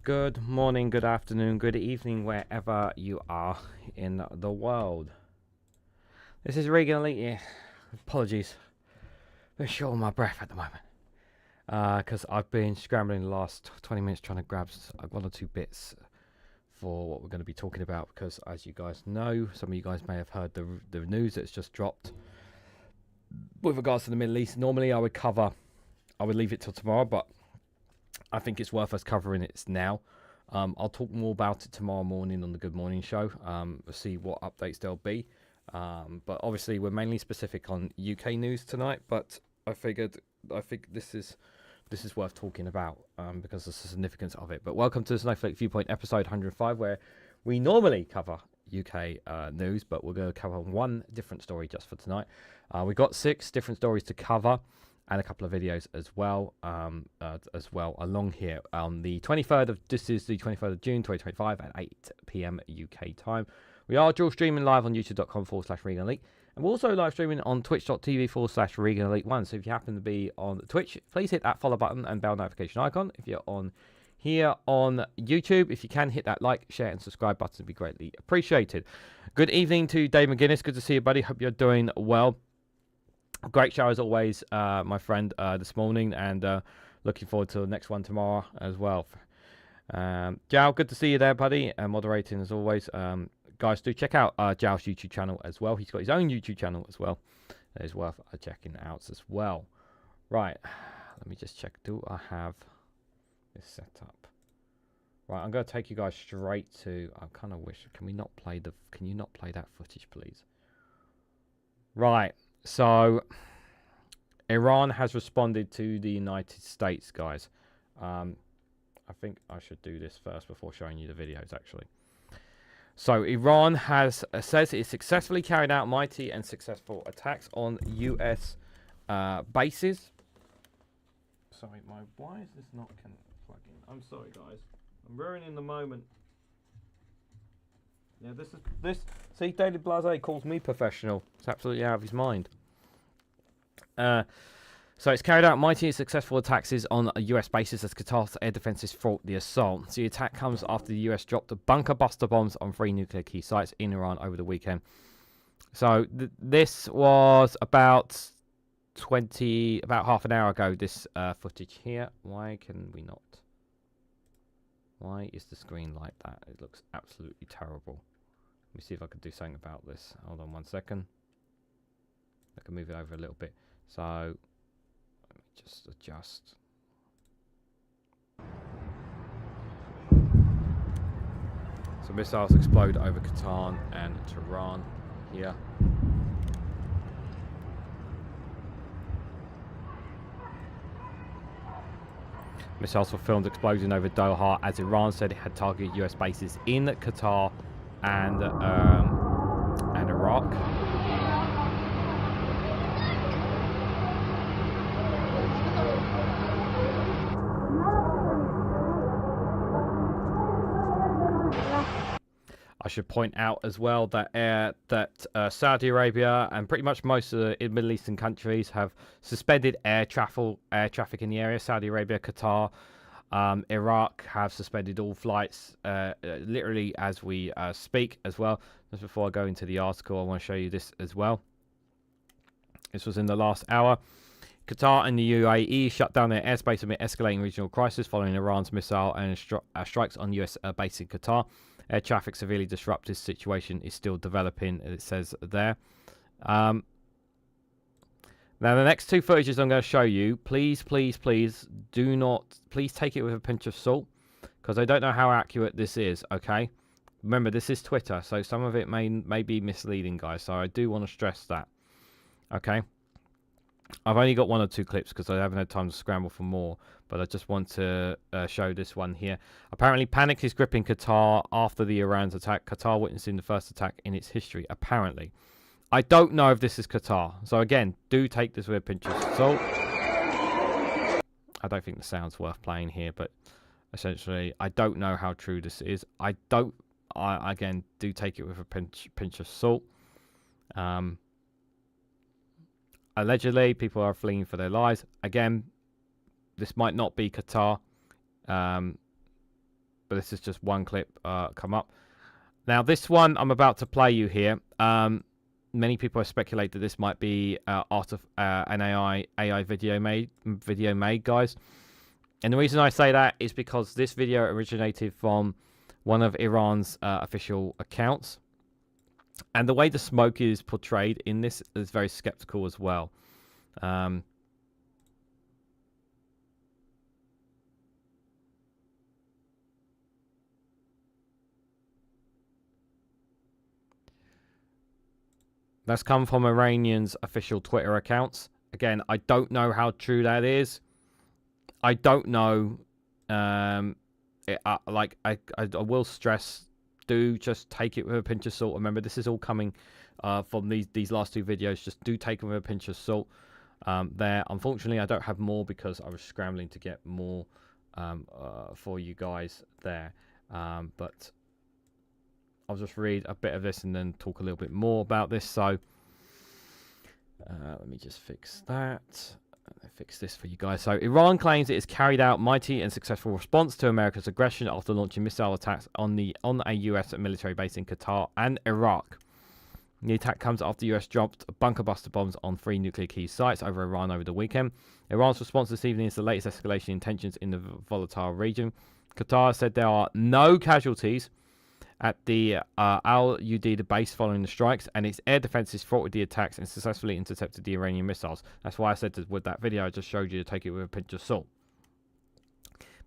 Good morning, good afternoon, good evening, wherever you are in the world. This is REGANELITE. Apologies, I'm short on my breath at the moment. Because I've been scrambling the last 20 minutes trying to grab one or two bits for what we're going to be talking about. Because as you guys know, some of you guys may have heard the news that's just dropped with regards to the Middle East. Normally I would leave it till tomorrow, but I think it's worth us covering it now. I'll talk more about it tomorrow morning on the Good Morning Show. We'll see what updates there'll be. But obviously, we're mainly specific on UK news tonight. But I think this is worth talking about because of the significance of it. But welcome to the Snowflake Viewpoint episode 105, where we normally cover UK news, but we're going to cover one different story just for tonight. We've got 6 different stories to cover, and a couple of videos as well along here on the 23rd of June 2025 at 8 p.m. UK time. We are dual streaming live on youtube.com/REGANELITE, and we're also live streaming on twitch.tv/REGANELITE1. So if you happen to be on Twitch, please hit that follow button and bell notification icon. If you're on here on YouTube, if you can, hit that like, share and subscribe button, would be greatly appreciated. Good evening to Dave McGuinness. Good to see you, buddy. Hope you're doing well. Great show as always, my friend, this morning, and looking forward to the next one tomorrow as well. Jao, good to see you there, buddy, moderating as always. Guys, do check out Jao's YouTube channel as well. He's got his own YouTube channel as well. That is worth checking out as well. Right, let me just check. Do I have this set up? Right, I'm going to take you guys straight to. I kind of wish. Can you not play that footage, please? Right. So, Iran has responded to the United States, guys. I think I should do this first before showing you the videos, actually. So, Iran has says it successfully carried out mighty and successful attacks on U.S. Bases. Sorry, why is this not plugging? I'm sorry, guys. I'm ruining the moment. Yeah, this. See, David Blase calls me professional. It's absolutely out of his mind. So it's carried out mighty and successful attacks on US bases as Qatar's air defences fought the assault. So the attack comes after the US dropped bunker buster bombs on 3 nuclear key sites in Iran over the weekend. So this was about half an hour ago. This footage here. Why can we not? Why is the screen like that? It looks absolutely terrible. Let me see if I can do something about this. Hold on 1 second. I can move it over a little bit. So, let me just adjust. So missiles explode over Qatar and Tehran here. Missiles were filmed exploding over Doha as Iran said it had targeted US bases in Qatar and Iraq. I should point out as well that Saudi Arabia and pretty much most of the Middle Eastern countries have suspended air traffic in the area. Saudi Arabia, Qatar, Iraq have suspended all flights literally as we speak as well. Just before I go into the article, I want to show you this as well. This was in the last hour. Qatar and the UAE shut down their airspace amid escalating regional crisis following Iran's missile and strikes on US base in Qatar. Air traffic severely disrupted. Situation is still developing, it says there. Now, the next 2 footages I'm going to show you, please take it with a pinch of salt, because I don't know how accurate this is, okay? Remember, this is Twitter, so some of it may be misleading, guys, so I do want to stress that, okay? I've only got 1 or 2 clips because I haven't had time to scramble for more, but I just want to show this one here. Apparently, panic is gripping Qatar after the Iran's attack. Qatar witnessing the first attack in its history, apparently. I don't know if this is Qatar, so again, do take this with a pinch of salt. I don't think the sound's worth playing here, but essentially, I don't know how true this is. Again, do take it with a pinch of salt. Allegedly, people are fleeing for their lives. Again, this might not be Qatar. but this is just one clip come up. Now, this one I'm about to play you here. Many people have speculated that this might be an AI video made, guys. And the reason I say that is because this video originated from one of Iran's official accounts. And the way the smoke is portrayed in this is very skeptical as well. That's come from Iranians' official Twitter accounts. Again, I don't know how true that is. I don't know. I will stress, do just take it with a pinch of salt. Remember, this is all coming from these last two videos. Just do take it with a pinch of salt. There, unfortunately, I don't have more because I was scrambling to get more for you guys there. But I'll just read a bit of this and then talk a little bit more about this. So let me just fix that. Fix this for you guys. So Iran claims it has carried out mighty and successful response to America's aggression after launching missile attacks on a US military base in Qatar and Iraq. The attack comes after the US dropped bunker buster bombs on 3 nuclear key sites over Iran over the weekend. Iran's response this evening is the latest escalation in tensions in the volatile region. Qatar said there are no casualties at the Al Udeid base following the strikes, and its air defenses thwarted the attacks and successfully intercepted the Iranian missiles. That's why I said with that video I just showed you to take it with a pinch of salt.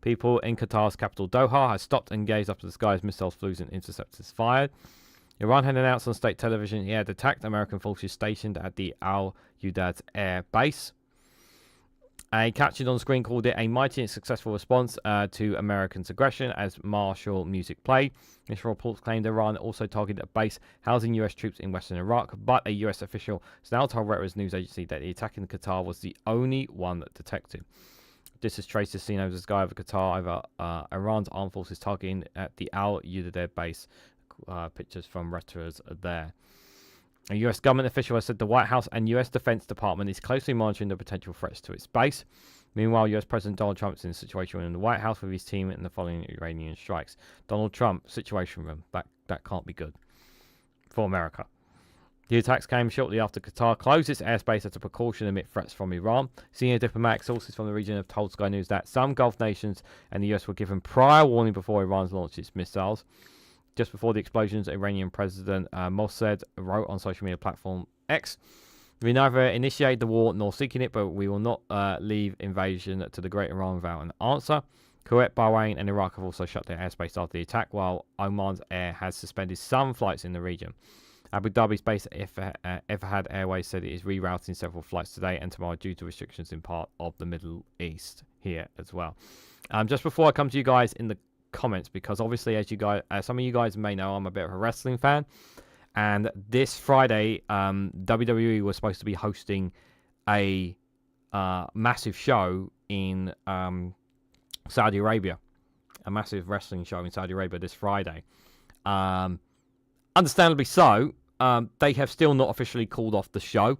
People in Qatar's capital Doha have stopped and gazed up at the sky as missiles flew and interceptors fired. Iran had announced on state television it had attacked American forces stationed at the Al Udeid air base. A caption on screen called it a mighty and successful response to Americans' aggression as martial music played. Initial reports claimed Iran also targeted a base housing US troops in western Iraq, but a US official has now told Reuters news agency that the attack in Qatar was the only one detected. This is traced as seen over the sky over Qatar over Iran's armed forces targeting at the Al Udeid base. Pictures from Reuters there. A US government official has said the White House and US Defense Department is closely monitoring the potential threats to its base. Meanwhile, US President Donald Trump is in a situation in the White House with his team in the following Iranian strikes. Donald Trump, situation room. That can't be good for America. The attacks came shortly after Qatar closed its airspace as a precaution amid threats from Iran. Senior diplomatic sources from the region have told Sky News that some Gulf nations and the US were given prior warning before Iran launched its missiles. Just before the explosions, Iranian President Mossad wrote on social media platform X, "We neither initiated the war nor seeking it, but we will not leave invasion to the Great Iran without an answer." Kuwait, Bahrain, and Iraq have also shut their airspace after the attack, while Oman's air has suspended some flights in the region. Abu Dhabi's base Etihad Airways said it is rerouting several flights today and tomorrow due to restrictions in part of the Middle East here as well. Just before I come to you guys in the comments, because obviously, as you guys, some of you guys may know, I'm a bit of a wrestling fan, and this Friday, WWE was supposed to be hosting a massive show in Saudi Arabia, a massive wrestling show in Saudi Arabia this Friday. Understandably so, they have still not officially called off the show,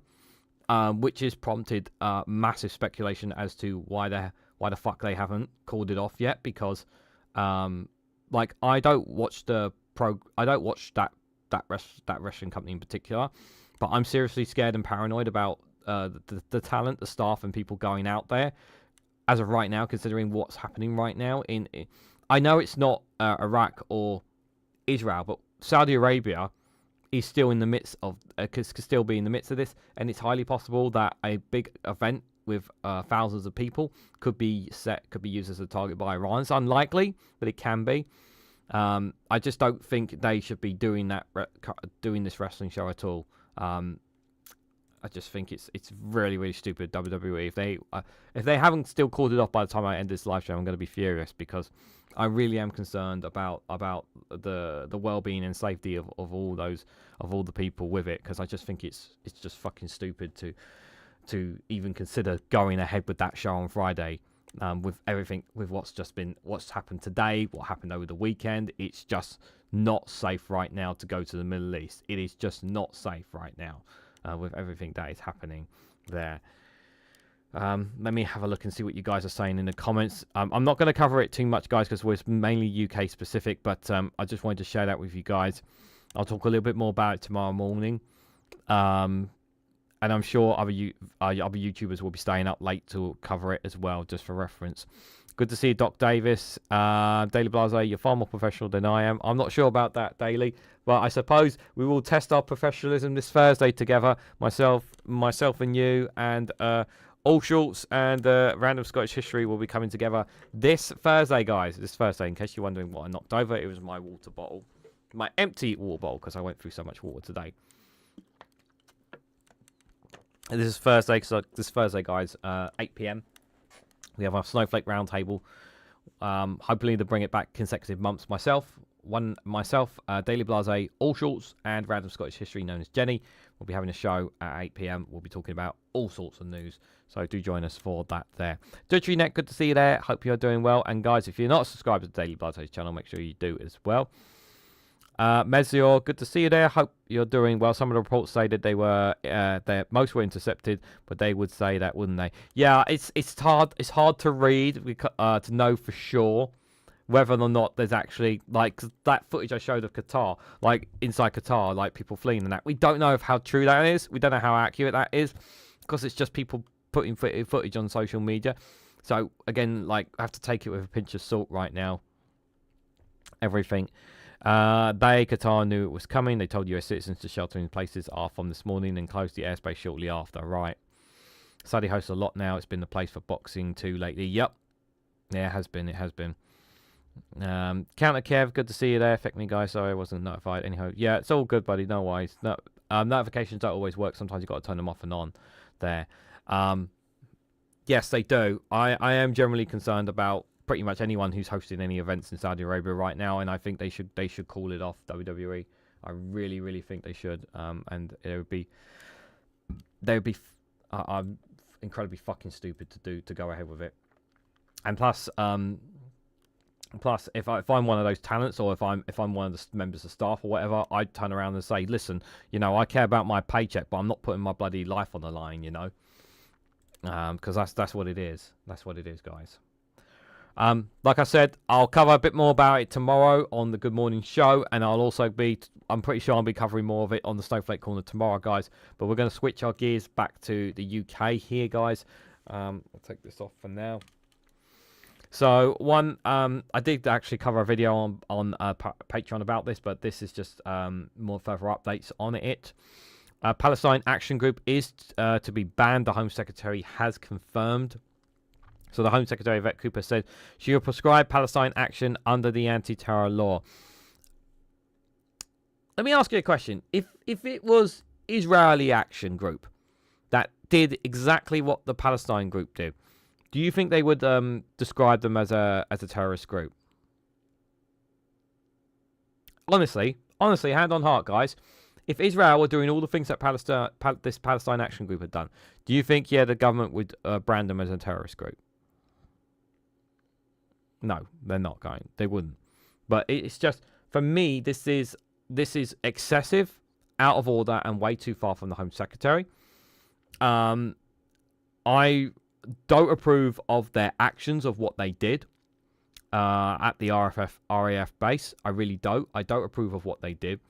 which has prompted massive speculation as to why the fuck they haven't called it off yet, because like I don't watch that wrestling company in particular, but I'm seriously scared and paranoid about the talent, the staff, and people going out there as of right now, considering what's happening right now I know it's not Iraq or Israel, but Saudi Arabia is still in the midst of could still be in the midst of this, and it's highly possible that a big event with thousands of people could be used as a target by Iran. It's unlikely, but it can be. I just don't think they should be doing this wrestling show at all. I just think it's really, really stupid, WWE. If they haven't still called it off by the time I end this live show, I'm going to be furious, because I really am concerned about the well-being and safety of all the people with it, because I just think it's just fucking stupid to even consider going ahead with that show on Friday, with everything, with what's happened today, what happened over the weekend. It's just not safe right now to go to the Middle East. It is just not safe right now, with everything that is happening there. Let me have a look and see what you guys are saying in the comments. I'm not going to cover it too much, guys, because it's mainly UK specific, but I just wanted to share that with you guys. I'll talk a little bit more about it tomorrow morning. And I'm sure other YouTubers will be staying up late to cover it as well, just for reference. Good to see you, Doc Davis. Daily Blase, you're far more professional than I am. I'm not sure about that, Daily, but I suppose we will test our professionalism this Thursday together. Myself and you, and All Shorts and Random Scottish History will be coming together this Thursday, guys. This Thursday, in case you're wondering what I knocked over, it was my water bottle. My empty water bottle, because I went through so much water today. And this is Thursday, guys, 8 p.m. We have our Snowflake Roundtable. Hopefully to bring it back consecutive months. Myself, Daily Blase, All Shorts, and Random Scottish History, known as Jenny. We'll be having a show at 8 p.m. We'll be talking about all sorts of news. So do join us for that there. Dutry Net, good to see you there. Hope you're doing well. And guys, if you're not subscribed to the Daily Blase's channel, make sure you do as well. Mezior, good to see you there. Hope you're doing well. Some of the reports say that they were, most were intercepted, but they would say that, wouldn't they? Yeah, it's hard. It's hard to read to know for sure whether or not there's actually, like, that footage I showed of Qatar, like inside Qatar, like people fleeing and that. We don't know how true that is. We don't know how accurate that is, because it's just people putting footage on social media. So again, like, I have to take it with a pinch of salt right now. Everything. Qatar knew it was coming. They told US citizens to shelter in places from this morning and closed the airspace shortly after. Right. Saudi hosts a lot now. It's been the place for boxing too lately. Yep. Yeah, it has been. It has been. Counter Kev, good to see you there. Affect me, guys. Sorry, I wasn't notified. Anyhow, yeah, it's all good, buddy. No worries. No, notifications don't always work. Sometimes you've got to turn them off and on there. Yes, they do. I am generally concerned about pretty much anyone who's hosting any events in Saudi Arabia right now, and I think they should call it off, WWE. I really think they should, and they would be incredibly fucking stupid to go ahead with it. And plus if I'm one of those talents, or if I'm one of the members of staff or whatever, I'd turn around and say, listen, you know, I care about my paycheck, but I'm not putting my bloody life on the line, you know, because that's what it is. That's what it is, guys. Like I said, I'll cover a bit more about it tomorrow on the Good Morning Show, and I'll also I'm pretty sure I'll be covering more of it on the Snowflake Corner tomorrow, guys. But we're going to switch our gears back to the UK here, guys. I'll take this off for now. So I did actually cover a video on Patreon about this, but this is just more further updates on it. Palestine Action Group is to be banned. The Home Secretary has confirmed. So the Home Secretary, Yvette Cooper, said she will prescribe Palestine Action under the anti-terror law. Let me ask you a question. If it was Israeli Action Group that did exactly what the Palestine group did, do you think they would describe them as a terrorist group? Honestly, hand on heart, guys. If Israel were doing all the things that this Palestine Action Group had done, do you think, yeah, the government would brand them as a terrorist group? No, they're not going. They wouldn't. But it's just, for me, this is excessive, out of order, and way too far from the Home Secretary. I don't approve of their actions, of what they did at the RAF base. I really don't. I don't approve of what they did.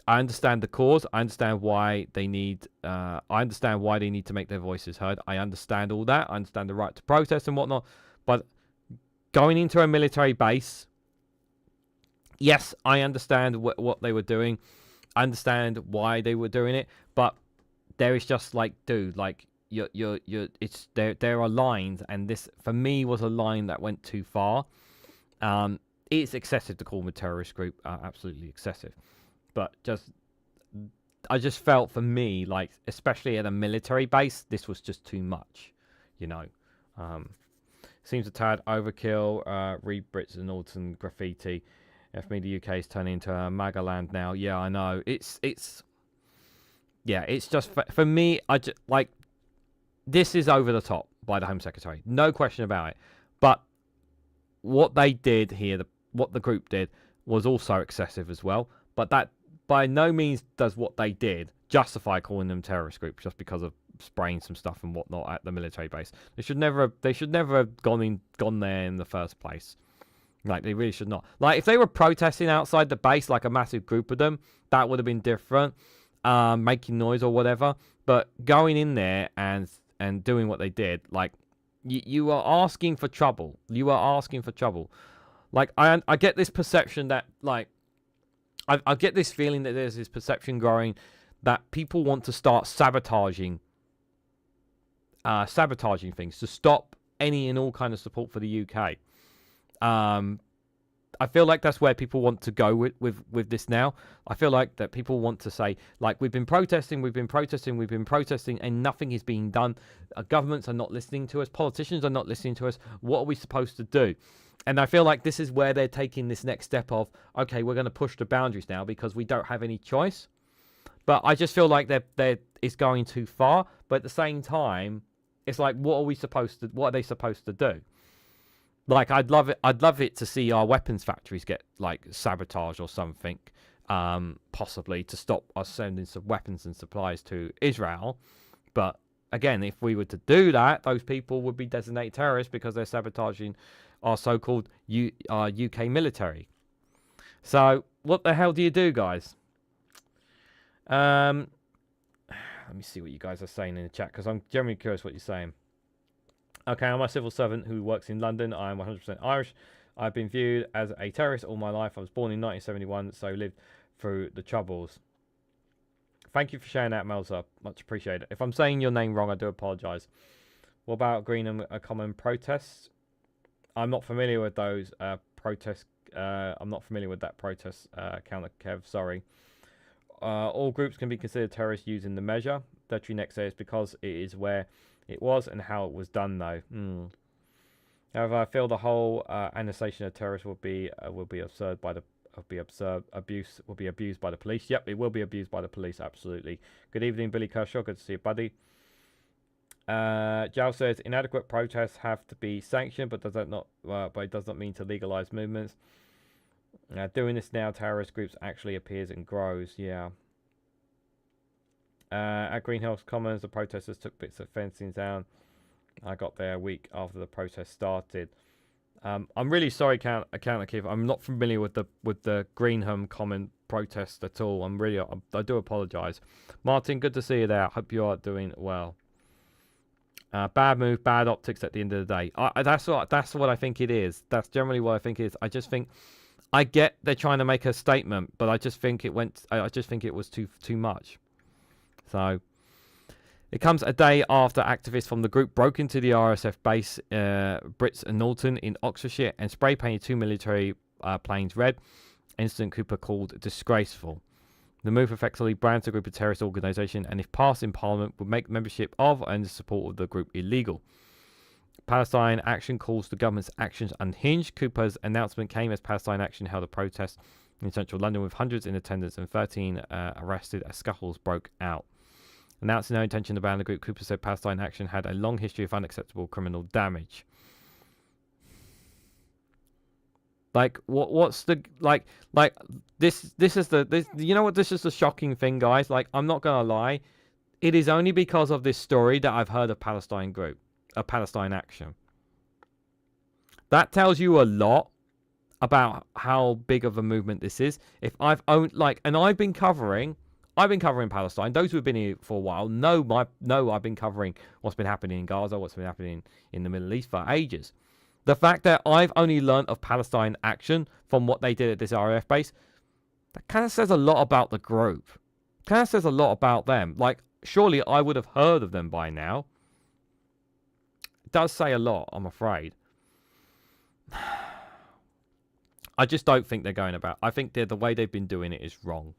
I understand the cause. I understand why they need. I understand why they need to make their voices heard. I understand all that. I understand the right to protest and whatnot. But going into a military base, yes, I understand what they were doing. I understand why they were doing it. But there is just like, dude, like it's there are lines, and this for me was a line that went too far. It's excessive to call them a terrorist group. Absolutely excessive. But I just felt, for me, like, especially at a military base, this was just too much, you know. Seems a tad overkill. Read Brits and Alton graffiti. F me, the UK is turning into a MAGA land now. Yeah, I know. It's just for me. I just like, this is over the top by the Home Secretary, no question about it. But what they did here, what the group did, was also excessive as well. But that by no means does what they did justify calling them terrorist groups just because of spraying some stuff and whatnot at the military base. They should never have gone there in the first place. Like, they really should not. Like, if they were protesting outside the base, like a massive group of them, that would have been different, making noise or whatever. But going in there and doing what they did, like, you are asking for trouble. You are asking for trouble. Like, I get this perception that, like, I get this feeling that there's this perception growing that people want to start sabotaging things to stop any and all kind of support for the UK. I feel like that's where people want to go with this now. I feel like that people want to say, like, we've been protesting, and nothing is being done. Governments are not listening to us. Politicians are not listening to us. What are we supposed to do? And I feel like this is where they're taking this next step of, okay, we're going to push the boundaries now because we don't have any choice. But I just feel like it's going too far. But at the same time, it's like, what are they supposed to do? Like, I'd love it to see our weapons factories get, like, sabotaged or something, possibly to stop us sending some weapons and supplies to Israel. But again, if we were to do that, those people would be designated terrorists because they're sabotaging our so-called UK military. So what the hell do you do, guys? Let me see what you guys are saying in the chat, because I'm generally curious what you're saying. Okay, I'm a civil servant who works in London. I am 100% Irish. I've been viewed as a terrorist all my life. I was born in 1971, so lived through the Troubles. Thank you for sharing that, Melza. Much appreciated. If I'm saying your name wrong, I do apologise. What about Greenham common protests? I'm not familiar with those protests. I'm not familiar with that protest, counter Kev. Sorry. All groups can be considered terrorists using the measure. Dirty Next says because it is where it was and how it was done, though. However, I feel the whole annexation of terrorists will be abused by the police. Yep, it will be abused by the police. Absolutely. Good evening, Billy Kershaw. Good to see you, buddy. Jal says inadequate protests have to be sanctioned, but it does not mean to legalize movements. Doing this now, terrorist groups actually appears and grows. Yeah. At Greenhouse Commons, the protesters took bits of fencing down. I got there a week after the protest started. I'm really sorry, Counter Kev. I'm not familiar with the Greenham Common protest at all. I do apologise. Martin, good to see you there. Hope you are doing well. Bad move, bad optics at the end of the day. That's what I think it is. That's generally what I think it is. I just think I get they're trying to make a statement, but I just think it was too much. So it comes a day after activists from the group broke into the RSF base, Brits and Norton in Oxfordshire, and spray painted 2 military planes red. Incident Cooper called disgraceful. The move effectively brands the group a terrorist organisation, and if passed in Parliament, would make membership of and support of the group illegal. Palestine Action calls the government's actions unhinged. Cooper's announcement came as Palestine Action held a protest in central London with hundreds in attendance and 13 arrested as scuffles broke out. Announcing no intention to ban the group, Cooper said Palestine Action had a long history of unacceptable criminal damage. Like, what's the this is the you know what, this is the shocking thing, guys. Like, I'm not gonna lie, it is only because of this story that I've heard of Palestine Action. That tells you a lot about how big of a movement this is. If I've been covering Palestine. Those who have been here for a while know I've been covering what's been happening in Gaza, what's been happening in the Middle East for ages. The fact that I've only learnt of Palestine Action from what they did at this RAF base, that kind of says a lot about the group. Kind of says a lot about them. Like, surely I would have heard of them by now. It does say a lot, I'm afraid. I just don't think they're going about. I think the way they've been doing it is wrong.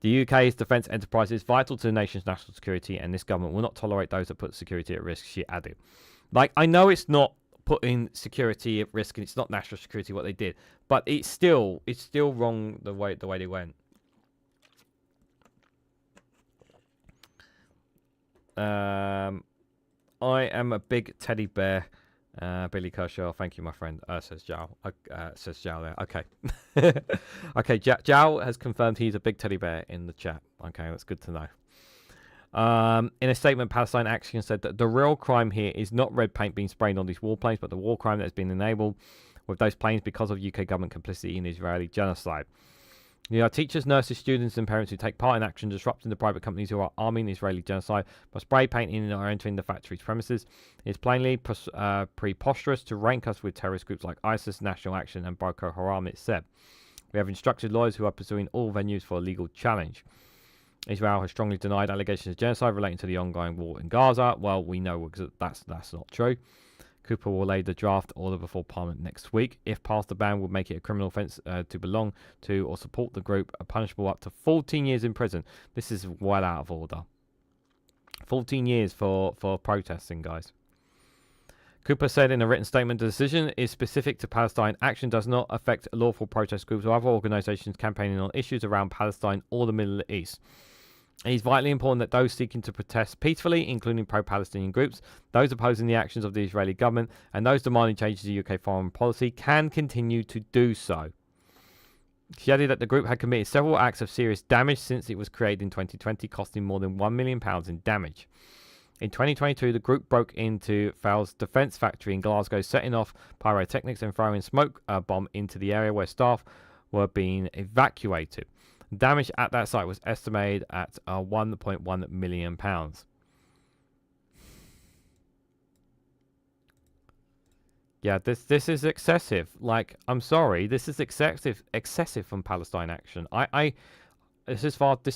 The UK's defence enterprise is vital to the nation's national security, and this government will not tolerate those that put security at risk, she added. Like, I know it's not putting security at risk and it's not national security what they did, but it's still wrong the way they went. I am a big teddy bear. Billy Kershaw, thank you, my friend. Says Jao. Says Jao there. Okay. Okay, Jao has confirmed he's a big teddy bear in the chat. Okay, that's good to know. In a statement, Palestine Action said that the real crime here is not red paint being sprayed on these warplanes, but the war crime that has been enabled with those planes because of UK government complicity in Israeli genocide. There are teachers, nurses, students, and parents who take part in action disrupting the private companies who are arming Israeli genocide by spray painting or entering the factory's premises. It is plainly preposterous to rank us with terrorist groups like ISIS, National Action, and Boko Haram, it said. We have instructed lawyers who are pursuing all venues for a legal challenge. Israel has strongly denied allegations of genocide relating to the ongoing war in Gaza. Well, we know that's not true. Cooper will lay the draft order before Parliament next week. If passed, the ban would make it a criminal offence to belong to or support the group, punishable up to 14 years in prison. This is well out of order. 14 years for protesting, guys. Cooper said in a written statement, the decision is specific to Palestine Action, does not affect lawful protest groups or other organisations campaigning on issues around Palestine or the Middle East. It is vitally important that those seeking to protest peacefully, including pro-Palestinian groups, those opposing the actions of the Israeli government, and those demanding changes to UK foreign policy, can continue to do so. She added that the group had committed several acts of serious damage since it was created in 2020, costing more than £1 million in damage. In 2022, the group broke into Fell's defence factory in Glasgow, setting off pyrotechnics and throwing smoke bomb into the area where staff were being evacuated. Damage at that site was estimated at £1.1 million. Yeah, this is excessive. Like, I'm sorry, this is excessive from Palestine Action. This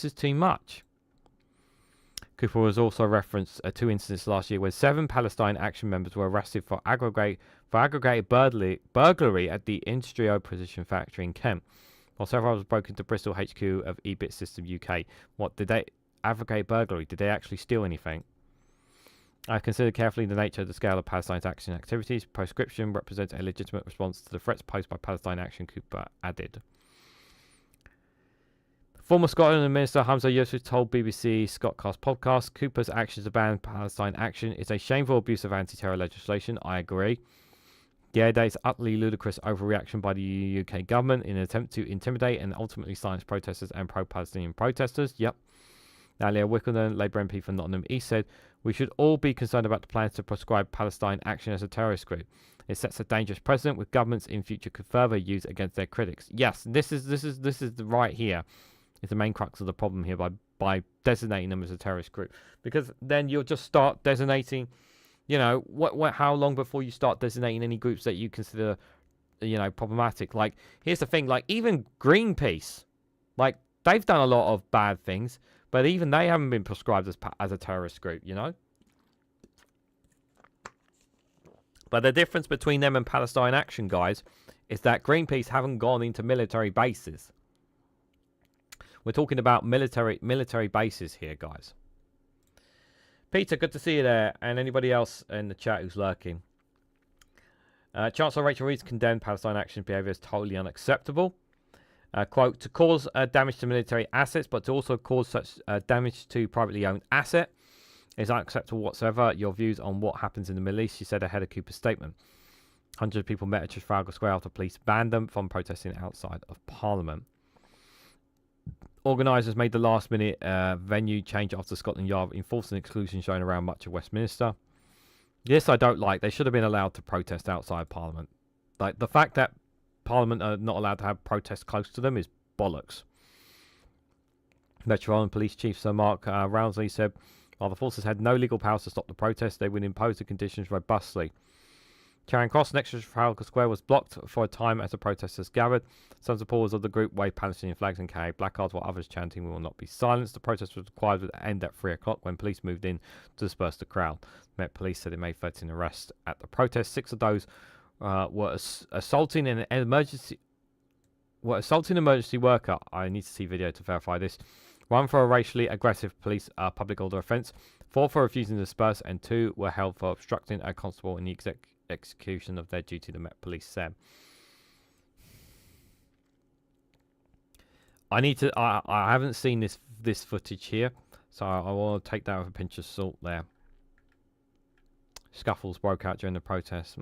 is too much. Cooper was also referenced two incidents last year where 7 Palestine Action members were arrested for aggregated burglary at the Industrio Precision Factory in Kent, while several others broke into Bristol HQ of EBIT System UK. What did they aggregate burglary? Did they actually steal anything? I considered carefully the nature of the scale of Palestine's action activities. Proscription represents a legitimate response to the threats posed by Palestine Action, Cooper added. Former Scotland Minister Hamza Yusuf told BBC Scottcast podcast, Cooper's actions to ban Palestine Action is a shameful abuse of anti-terror legislation. I agree. Yeah, that is utterly ludicrous overreaction by the UK government in an attempt to intimidate and ultimately silence protesters and pro-Palestinian protesters. Yep. Now, Leah Wickenden, Labour MP for Nottingham East, said, we should all be concerned about the plans to proscribe Palestine Action as a terrorist group. It sets a dangerous precedent which governments in future could further use against their critics. Yes, this is the right here. Is the main crux of the problem here by designating them as a terrorist group, because then you'll just start designating, you know, how long before you start designating any groups that you consider, you know, problematic. Like, here's the thing, like, even Greenpeace, like, they've done a lot of bad things, but even they haven't been prescribed as a terrorist group, you know. But the difference between them and Palestine Action, guys, is that Greenpeace haven't gone into military bases. We're talking about military bases here, guys. Peter, good to see you there. And anybody else in the chat who's lurking. Chancellor Rachel Reeves condemned Palestine Action's behaviour as totally unacceptable. Quote, to cause damage to military assets, but to also cause such damage to privately owned asset is unacceptable whatsoever. Your views on what happens in the Middle East, she said ahead of Cooper's statement. Hundreds of people met at Trafalgar Square after police banned them from protesting outside of Parliament. Organisers made the last-minute venue change after Scotland Yard enforced an exclusion zone around much of Westminster. This I don't like. They should have been allowed to protest outside Parliament. Like, the fact that Parliament are not allowed to have protests close to them is bollocks. Metropolitan Police Chief Sir Mark Rounsley said, while the forces had no legal powers to stop the protest, they would impose the conditions robustly. Charing Cross next to Trafalgar Square was blocked for a time as the protesters gathered. Some supporters of the group waved Palestinian flags and carried placards, while others chanting, "We will not be silenced." The protest was required to end at 3 o'clock when police moved in to disperse the crowd. Met Police said it made 13 arrests at the protest. 6 of those were assaulting an emergency worker. I need to see video to verify this. 1 for a racially aggressive police public order offence, 4 for refusing to disperse, and 2 were held for obstructing a constable in the execution of their duty, the Met Police said. I haven't seen this footage here, so I want to take that with a pinch of salt there. Scuffles broke out during the protest.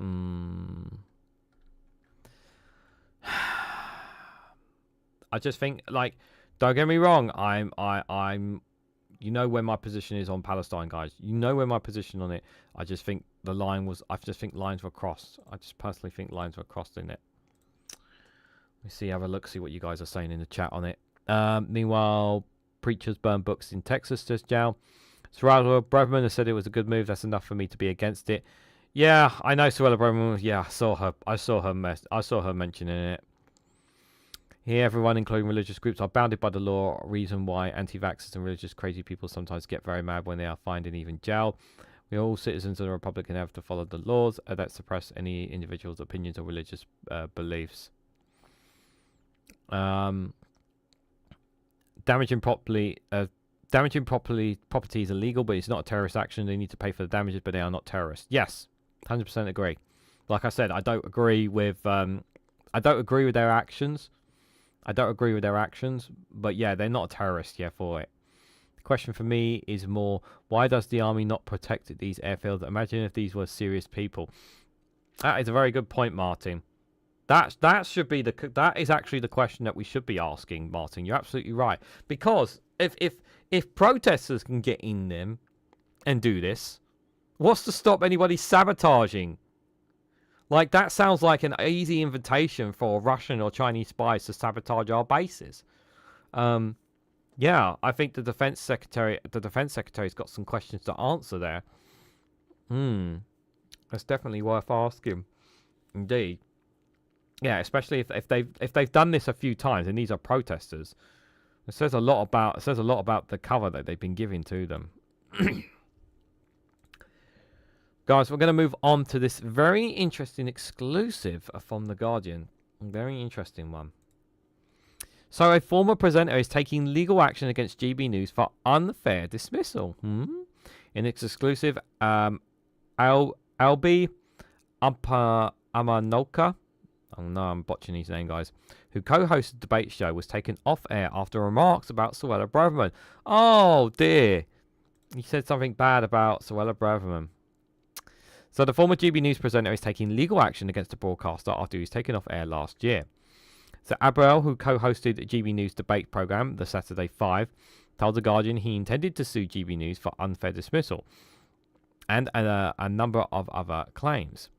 I just think, like, don't get me wrong, I'm You know where my position is on Palestine, guys. You know where my position on it. I just think the line was. I just think lines were crossed. I just personally think lines were crossed in it. Let's see. Have a look. See what you guys are saying in the chat on it. Meanwhile, preachers burn books in Texas. Just Jow. Suella Braverman has said it was a good move. That's enough for me to be against it. Yeah, I know Suella Braverman. Yeah, I saw her. I saw her mentioning it. Here, everyone, including religious groups, are bounded by the law. Reason why anti-vaxxers and religious crazy people sometimes get very mad when they are fined and even jailed. We all citizens of the Republic have to follow the laws that suppress any individual's opinions or religious beliefs. Damaging property is illegal, but it's not a terrorist action. They need to pay for the damages, but they are not terrorists. Yes, 100% agree. Like I said, I don't agree with their actions. But yeah, they're not a terrorist, for it. The question for me is more, why does the army not protect these airfields? Imagine if these were serious people. That is a very good point, Martin. That is actually the question that we should be asking, Martin. You're absolutely right. Because if protesters can get in them and do this, what's to stop anybody sabotaging? Like, that sounds like an easy invitation for Russian or Chinese spies to sabotage our bases. Yeah, I think the defense secretary's got some questions to answer there. That's definitely worth asking. Indeed. Yeah, especially if they've done this a few times and these are protesters. It says a lot about the cover that they've been giving to them. Guys, we're going to move on to this very interesting exclusive from The Guardian. Very interesting one. So, a former presenter is taking legal action against GB News for unfair dismissal. In its exclusive, Albi Amanolka, oh no, I'm botching his name, guys, who co-hosted the debate show, was taken off air after remarks about Suella Braverman. Oh, dear. He said something bad about Suella Braverman. So the former GB News presenter is taking legal action against the broadcaster after he was taken off air last year. So Abrel, who co-hosted GB News debate programme, The Saturday 5, told The Guardian he intended to sue GB News for unfair dismissal and a number of other claims.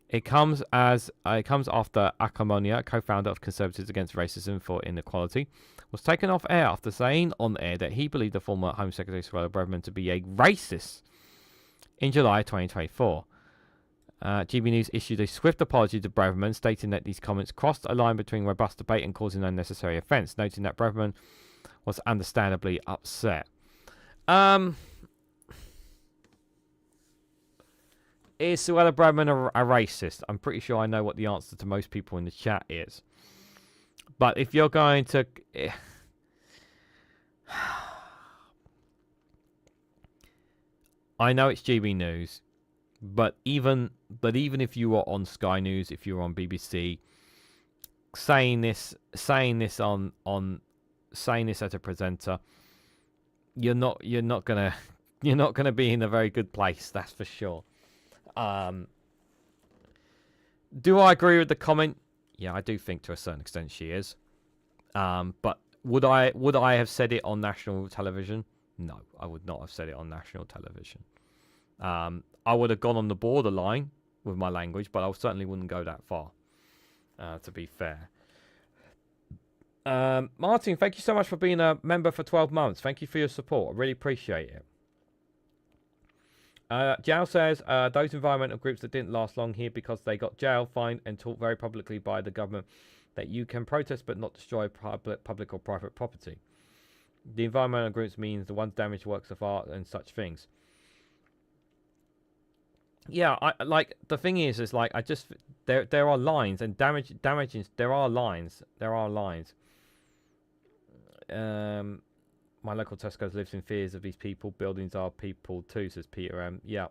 It comes after Akamonia, co-founder of Conservatives Against Racism for Inequality, was taken off air after saying on air that he believed the former Home Secretary Suella Braverman to be a racist in July 2024. GB News issued a swift apology to Braverman, stating that these comments crossed a line between robust debate and causing unnecessary offence, noting that Braverman was understandably upset. Is Suella Braverman a racist? I'm pretty sure I know what the answer to most people in the chat is. But if you're going to... I know it's GB News, but even if you were on Sky News, if you were on BBC, saying this as a presenter, you're not gonna be in a very good place. That's for sure. Do I agree with the comment? Yeah, I do think to a certain extent she is. But would I have said it on national television? No, I would not have said it on national television. I would have gone on the borderline with my language, but I certainly wouldn't go that far, to be fair. Martin, thank you so much for being a member for 12 months. Thank you for your support. I really appreciate it. Jao says, those environmental groups that didn't last long here because they got jailed, fined, and taught very publicly by the government that you can protest but not destroy public or private property. The environmental groups means the ones damaged works of art and such things. Yeah, the thing is like I just there are lines and damaging. There are lines. My local Tesco's lives in fears of these people. Buildings are people too, says Peter M. Yeah,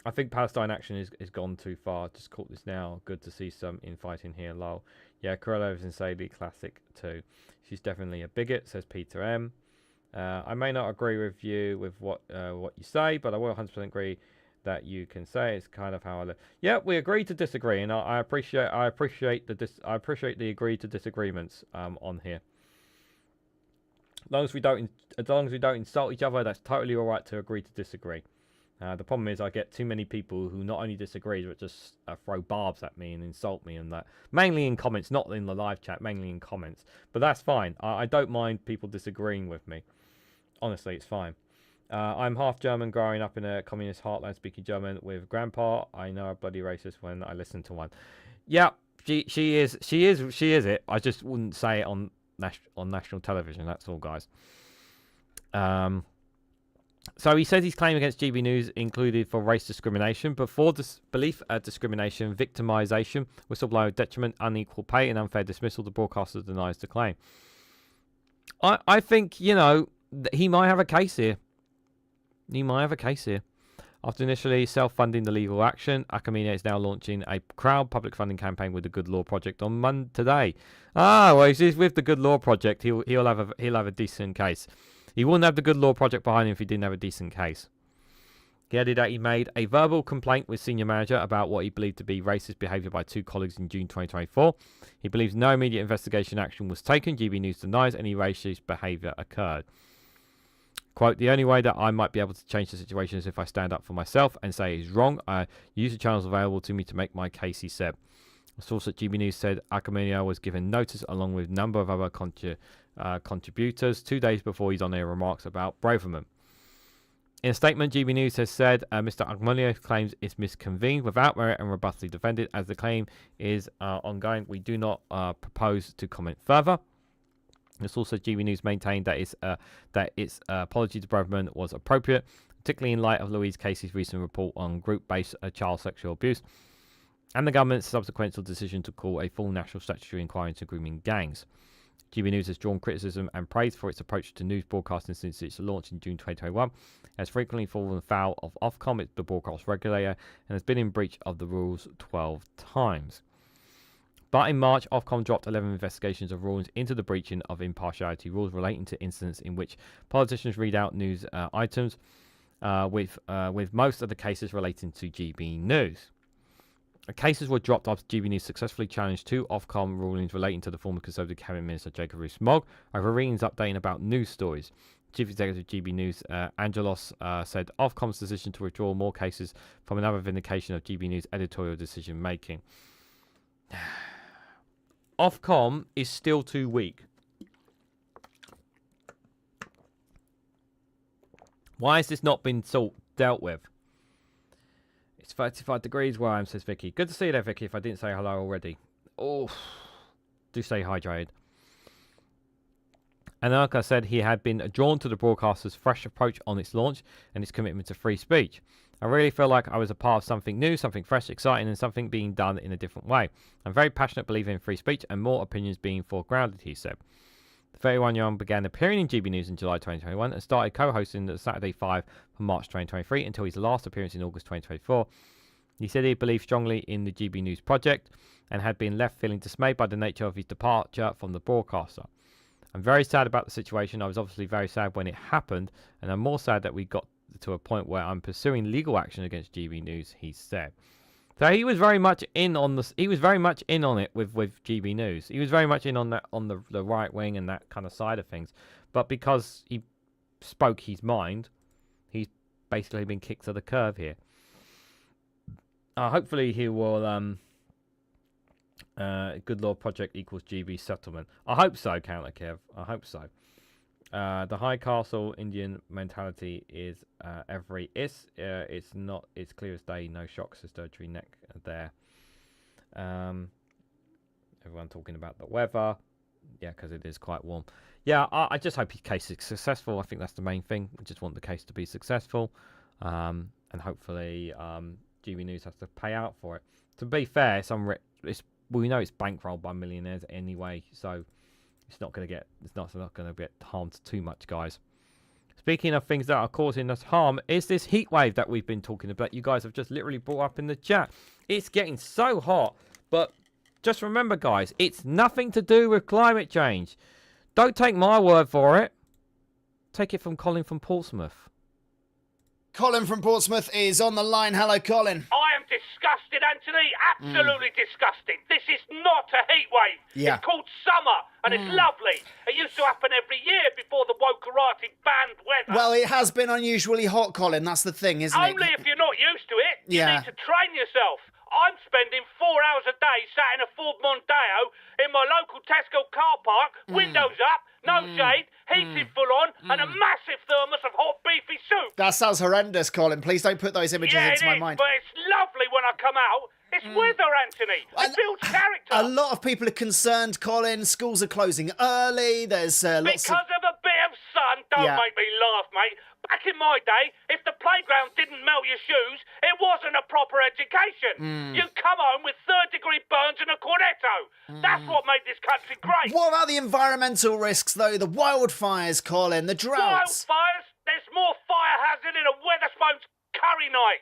I think Palestine Action is gone too far. Just caught this now. Good to see some infighting here. Lol. Yeah, Corella is insanely classic too. She's definitely a bigot, says Peter M. I may not agree with you with what you say, but I will 100% agree that you can say it's kind of how I live. Yeah, we agree to disagree, and I appreciate the agree to disagreements on here. As long as we don't insult each other, that's totally all right to agree to disagree. The problem is I get too many people who not only disagree but just throw barbs at me and insult me, and that mainly in comments, not in the live chat, mainly in comments. But that's fine. I don't mind people disagreeing with me. Honestly, it's fine. I'm half German, growing up in a communist heartland, speaking German with grandpa. I know a bloody racist when I listen to one. Yeah, she is it. I just wouldn't say it on national television. That's all, guys. So he says his claim against GB News included for race discrimination, but for belief discrimination, victimisation, whistleblower detriment, unequal pay, and unfair dismissal, the broadcaster denies the claim. I think, you know, he might have a case here. After initially self-funding the legal action, Acamina is now launching a crowd public funding campaign with the Good Law Project on today. Well, he's with the Good Law Project. He'll have a decent case. He wouldn't have the Good Law Project behind him if he didn't have a decent case. He added that he made a verbal complaint with senior manager about what he believed to be racist behaviour by 2 colleagues in June 2024. He believes no immediate investigation action was taken. GB News denies any racist behaviour occurred. Quote, the only way that I might be able to change the situation is if I stand up for myself and say he's wrong. I use the channels available to me to make my case, he said. A source at GB News said Acamino was given notice along with a number of other contributors 2 days before his on-air remarks about Braverman. In a statement, GB News has said Mr. Acamino's claims is misconvened without merit and robustly defended. As the claim is ongoing, we do not propose to comment further. It's also GB News maintained that its apology to Braverman was appropriate, particularly in light of Louise Casey's recent report on group-based child sexual abuse and the government's subsequent decision to call a full national statutory inquiry into grooming gangs. GB News has drawn criticism and praise for its approach to news broadcasting since its launch in June 2021, has frequently fallen foul of Ofcom, the broadcast regulator, and has been in breach of the rules 12 times. But in March, Ofcom dropped 11 investigations of rulings into the breaching of impartiality rules relating to incidents in which politicians read out news items, with most of the cases relating to GB News. Cases were dropped after GB News successfully challenged 2 Ofcom rulings relating to the former Conservative Cabinet Minister Jacob Rees-Mogg over readings updating about news stories. Chief Executive of GB News, Angelos, said Ofcom's decision to withdraw more cases from another vindication of GB News editorial decision-making. Ofcom is still too weak. Why has this not been dealt with? It's 35 degrees where I am, says Vicky. Good to see you there, Vicky, if I didn't say hello already. Oh, do stay hydrated. Anarka said he had been drawn to the broadcaster's fresh approach on its launch and its commitment to free speech. I really feel like I was a part of something new, something fresh, exciting, and something being done in a different way. I'm very passionate believer in free speech and more opinions being foregrounded, he said. The 31-year-old began appearing in GB News in July 2021 and started co-hosting the Saturday 5 from March 2023 until his last appearance in August 2024. He said he believed strongly in the GB News project and had been left feeling dismayed by the nature of his departure from the broadcaster. I'm very sad about the situation. I was obviously very sad when it happened, and I'm more sad that we got to a point where I'm pursuing legal action against GB News, he said. So he was very much in on this. He was very much in on it with GB News. He was very much in on that, on the right wing and that kind of side of things. But because he spoke his mind, he's basically been kicked to the curb here. Hopefully he will. Good Law Project equals GB settlement. I hope so, Counter Kev. I hope so. The High Castle Indian mentality is it's not, it's clear as day, no shock, says Dirty Neck there. Everyone talking about the weather. Yeah, because it is quite warm. Yeah, I just hope his case is successful. I think that's the main thing. I just want the case to be successful. And hopefully GB News has to pay out for it. To be fair, we know it's bankrolled by millionaires anyway, so it's not going to get harmed too much, guys. Speaking of things that are causing us harm, is this heat wave that we've been talking about. You guys have just literally brought up in the chat. It's getting so hot, but just remember, guys, it's nothing to do with climate change. Don't take my word for it. Take it from Colin from Portsmouth. Colin from Portsmouth is on the line. Hello, Colin. I am disgusted Anthony, absolutely disgusting. This is not a heat wave. Yeah. It's called summer, and it's lovely. It used to happen every year before the wokerati banned weather. Well, it has been unusually hot, Colin. That's the thing, isn't it? Only if you're not used to it. You Yeah. need to train yourself. I'm spending 4 hours a day sat in a Ford Mondeo in my local Tesco car park, windows up, no shade, heating full on, and a massive thermos of hot beefy soup. That sounds horrendous, Colin. Please don't put those images Yeah, into it my is, mind. but it's lovely when I come out. It's weather, Anthony. It builds character. A lot of people are concerned, Colin. Schools are closing early. There's lots Because of a bit of sun. Don't Yeah. make me laugh, mate. Back in my day, if the playground didn't melt your shoes, it wasn't a proper education. You come home with third-degree burns and a cornetto. That's what made this country great. What about the environmental risks, though? The wildfires, Colin, the droughts. Wildfires? There's more fire hazard in a Wetherspoons curry night.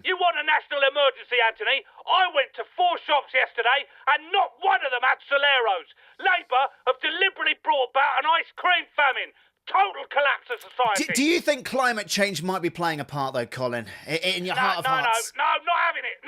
You want a national emergency, Anthony? I went to 4 shops yesterday and not one of them had Soleros. Labour have deliberately brought about an ice cream famine. Total collapse of society. Do you think climate change might be playing a part, though, Colin? In your heart of hearts? No, not having it.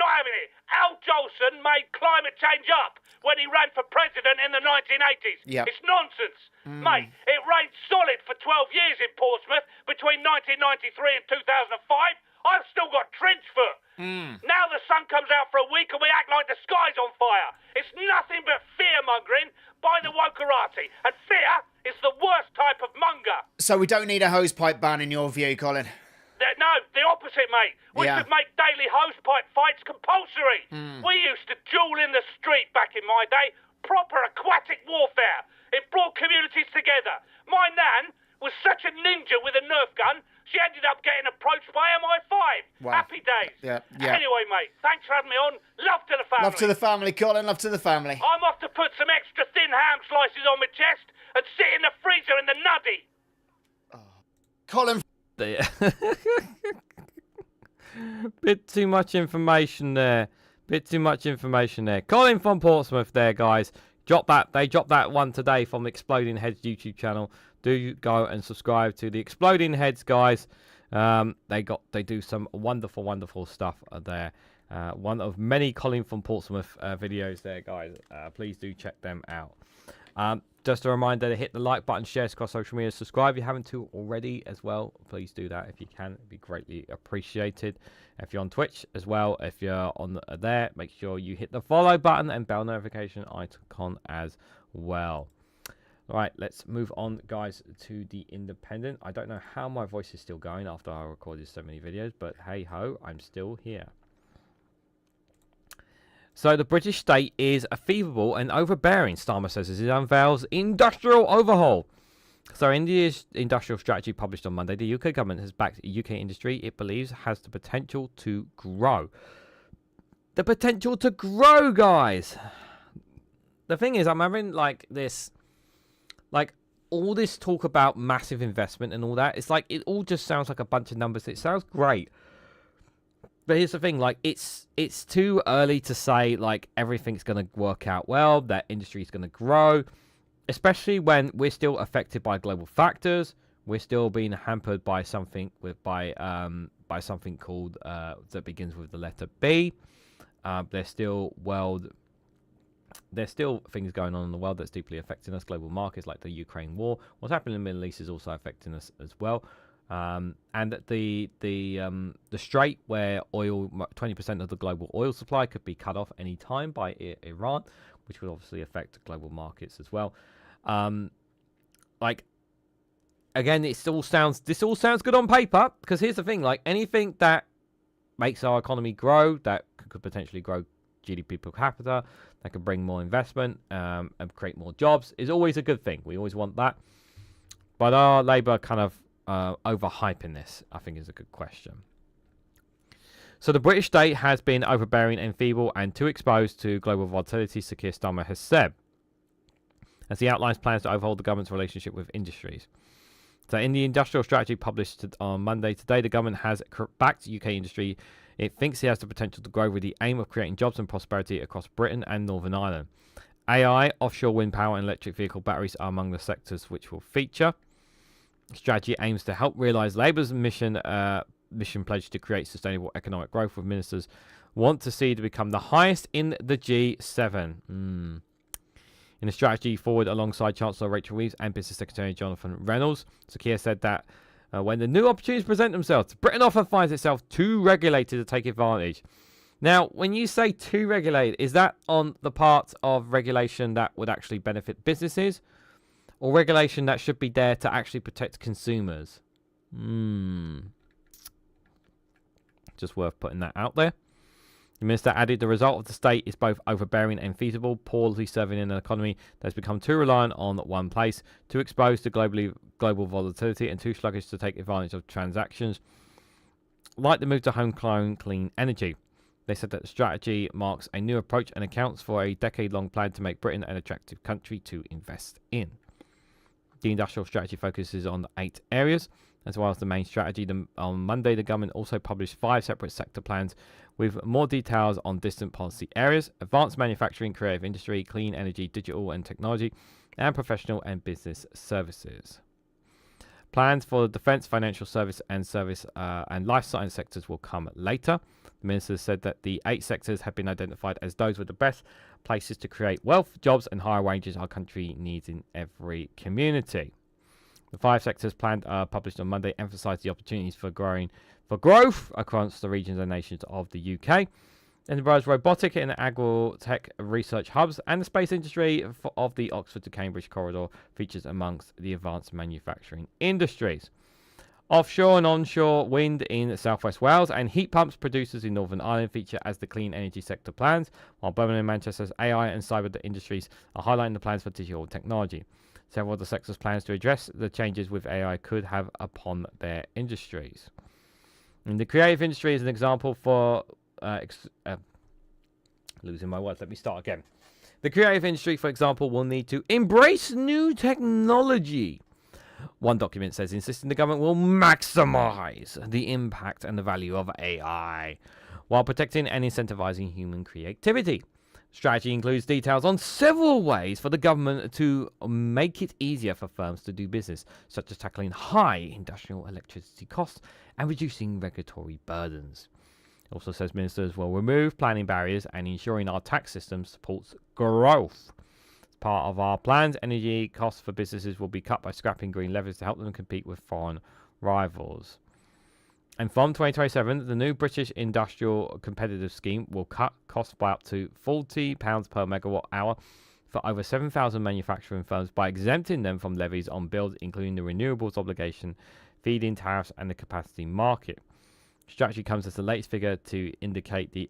Al Jolson made climate change up when he ran for president in the 1980s. Yep. It's nonsense. Mate, it rained solid for 12 years in Portsmouth between 1993 and 2005. I've still got trench foot. Now the sun comes out for a week and we act like the sky's on fire. It's nothing but fear-mongering by the wokerati. And fear is the worst type of monger. So we don't need a hosepipe ban in your view, Colin? No, the opposite, mate. We Yeah. should make daily hosepipe fights compulsory. We used to duel in the street back in my day. Proper aquatic warfare. It brought communities together. My nan was such a ninja with a Nerf gun, she ended up getting approached by MI5. Wow. Happy days. Yeah. Anyway, mate, thanks for having me on. Love to the family. Love to the family, Colin. Love to the family. I'm off to put some extra thin ham slices on my chest and sit in the freezer in the nuddy. Colin. Bit too much information there. Colin from Portsmouth there, guys. They dropped that one today from the Exploding Heads YouTube channel. Do go and subscribe to the Exploding Heads, guys. They do some wonderful stuff there. One of many Colin from Portsmouth videos there, guys. Please do check them out. Just a reminder to hit the like button, share across social media, subscribe if you haven't to already as well. Please do that if you can. It'd be greatly appreciated. If you're on Twitch as well, if you're on there, make sure you hit the follow button and bell notification icon as well. All right, let's move on, guys, to the Independent. I don't know how my voice is still going after I recorded so many videos, but hey ho, I'm still here. So the British state is feeble and overbearing, Starmer says as it unveils industrial overhaul. So India's industrial strategy published on Monday, the UK government has backed a UK industry it believes has the potential to grow. The potential to grow, guys. The thing is, I'm having all this talk about massive investment and all that. It's like, it all just sounds like a bunch of numbers. It sounds great. But here's the thing, it's too early to say, everything's going to work out well, that industry's going to grow, especially when we're still affected by global factors. We're still being hampered by something by something called, that begins with the letter B. There's still things going on in the world that's deeply affecting us. Global markets like the Ukraine war. What's happening in the Middle East is also affecting us as well. And the strait where 20% of the global oil supply could be cut off any time by Iran, which would obviously affect global markets as well. Again, this all sounds good on paper, because here's the thing, anything that makes our economy grow, that could potentially grow GDP per capita, that could bring more investment and create more jobs, is always a good thing. We always want that. But are Labour kind of overhyping this, I think, is a good question. So the British state has been overbearing and feeble and too exposed to global volatility, Sir Keir Starmer has said, as he outlines plans to overhaul the government's relationship with industries. So in the industrial strategy published on Monday today, the government has backed UK industry. It thinks it has the potential to grow with the aim of creating jobs and prosperity across Britain and Northern Ireland. AI, offshore wind power and electric vehicle batteries are among the sectors which will feature. Strategy aims to help realise Labour's mission pledge to create sustainable economic growth, with ministers want to see to become the highest in the G7. In a strategy forward alongside Chancellor Rachel Reeves and Business Secretary Jonathan Reynolds, Sir Keir said that when the new opportunities present themselves, Britain often finds itself too regulated to take advantage. Now, when you say too regulated, is that on the part of regulation that would actually benefit businesses, or regulation that should be there to actually protect consumers? Just worth putting that out there. The minister added the result of the state is both overbearing and feasible, poorly serving in an economy that has become too reliant on one place, too exposed to global volatility, and too sluggish to take advantage of transactions like the move to homegrown clean energy. They said that the strategy marks a new approach and accounts for a decade-long plan to make Britain an attractive country to invest in. The industrial strategy focuses on 8 areas, as well as the main strategy. On Monday, the government also published 5 separate sector plans with more details on distant policy areas: advanced manufacturing, creative industry, clean energy, digital and technology, and professional and business services. Plans for the defence, financial service and life science sectors will come later. The minister said that the 8 sectors have been identified as those with the best places to create wealth, jobs and higher wages our country needs in every community. The 5 sectors planned published on Monday emphasise the opportunities for growth across the regions and nations of the UK. Enterprise robotic and agri-tech research hubs and the space industry of the Oxford to Cambridge corridor features amongst the advanced manufacturing industries. Offshore and onshore wind in southwest Wales and heat pumps producers in Northern Ireland feature as the clean energy sector plans, while Birmingham and Manchester's AI and cyber industries are highlighting the plans for digital technology. Several of the sector's plans to address the changes with AI could have upon their industries. In the creative industry is an example for losing my words. Let me start again. The creative industry, for example, will need to embrace new technology. One document says insisting the government will maximize the impact and the value of AI while protecting and incentivizing human creativity. Strategy includes details on several ways for the government to make it easier for firms to do business, such as tackling high industrial electricity costs and reducing regulatory burdens. It also says ministers will remove planning barriers and ensuring our tax system supports growth. As part of our plans, energy costs for businesses will be cut by scrapping green levies to help them compete with foreign rivals. And from 2027, the new British Industrial Competitive Scheme will cut costs by up to £40 per megawatt hour for over 7,000 manufacturing firms by exempting them from levies on bills, including the renewables obligation, feed-in tariffs, and the capacity market. Strategy comes as the latest figure to indicate the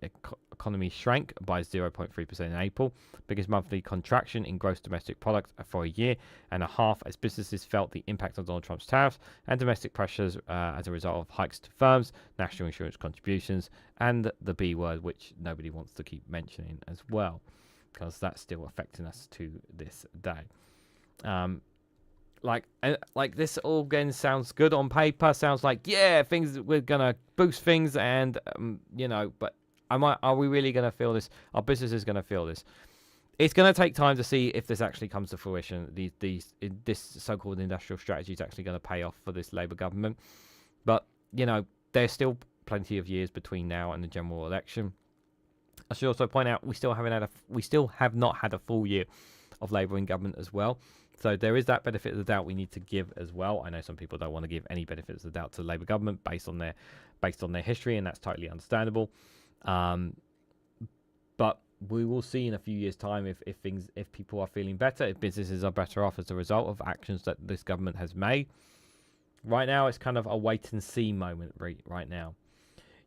economy shrank by 0.3% in April, biggest monthly contraction in gross domestic product for a year and a half, as businesses felt the impact of Donald Trump's tariffs and domestic pressures as a result of hikes to firms, national insurance contributions, and the B word, which nobody wants to keep mentioning as well, because that's still affecting us to this day. Like this all again sounds good on paper. Sounds like, yeah, we're gonna boost things, and but are we really gonna feel this? Our business is gonna feel this. It's gonna take time to see if this actually comes to fruition. This so-called industrial strategy is actually gonna pay off for this Labour government. But there's still plenty of years between now and the general election. I should also point out we still have not had a full year of Labour in government as well. So there is that benefit of the doubt we need to give as well. I know some people don't want to give any benefits of the doubt to the Labour government based on their history, and that's totally understandable. But we will see in a few years' time if people are feeling better, if businesses are better off as a result of actions that this government has made. Right now, it's kind of a wait and see moment. Right now,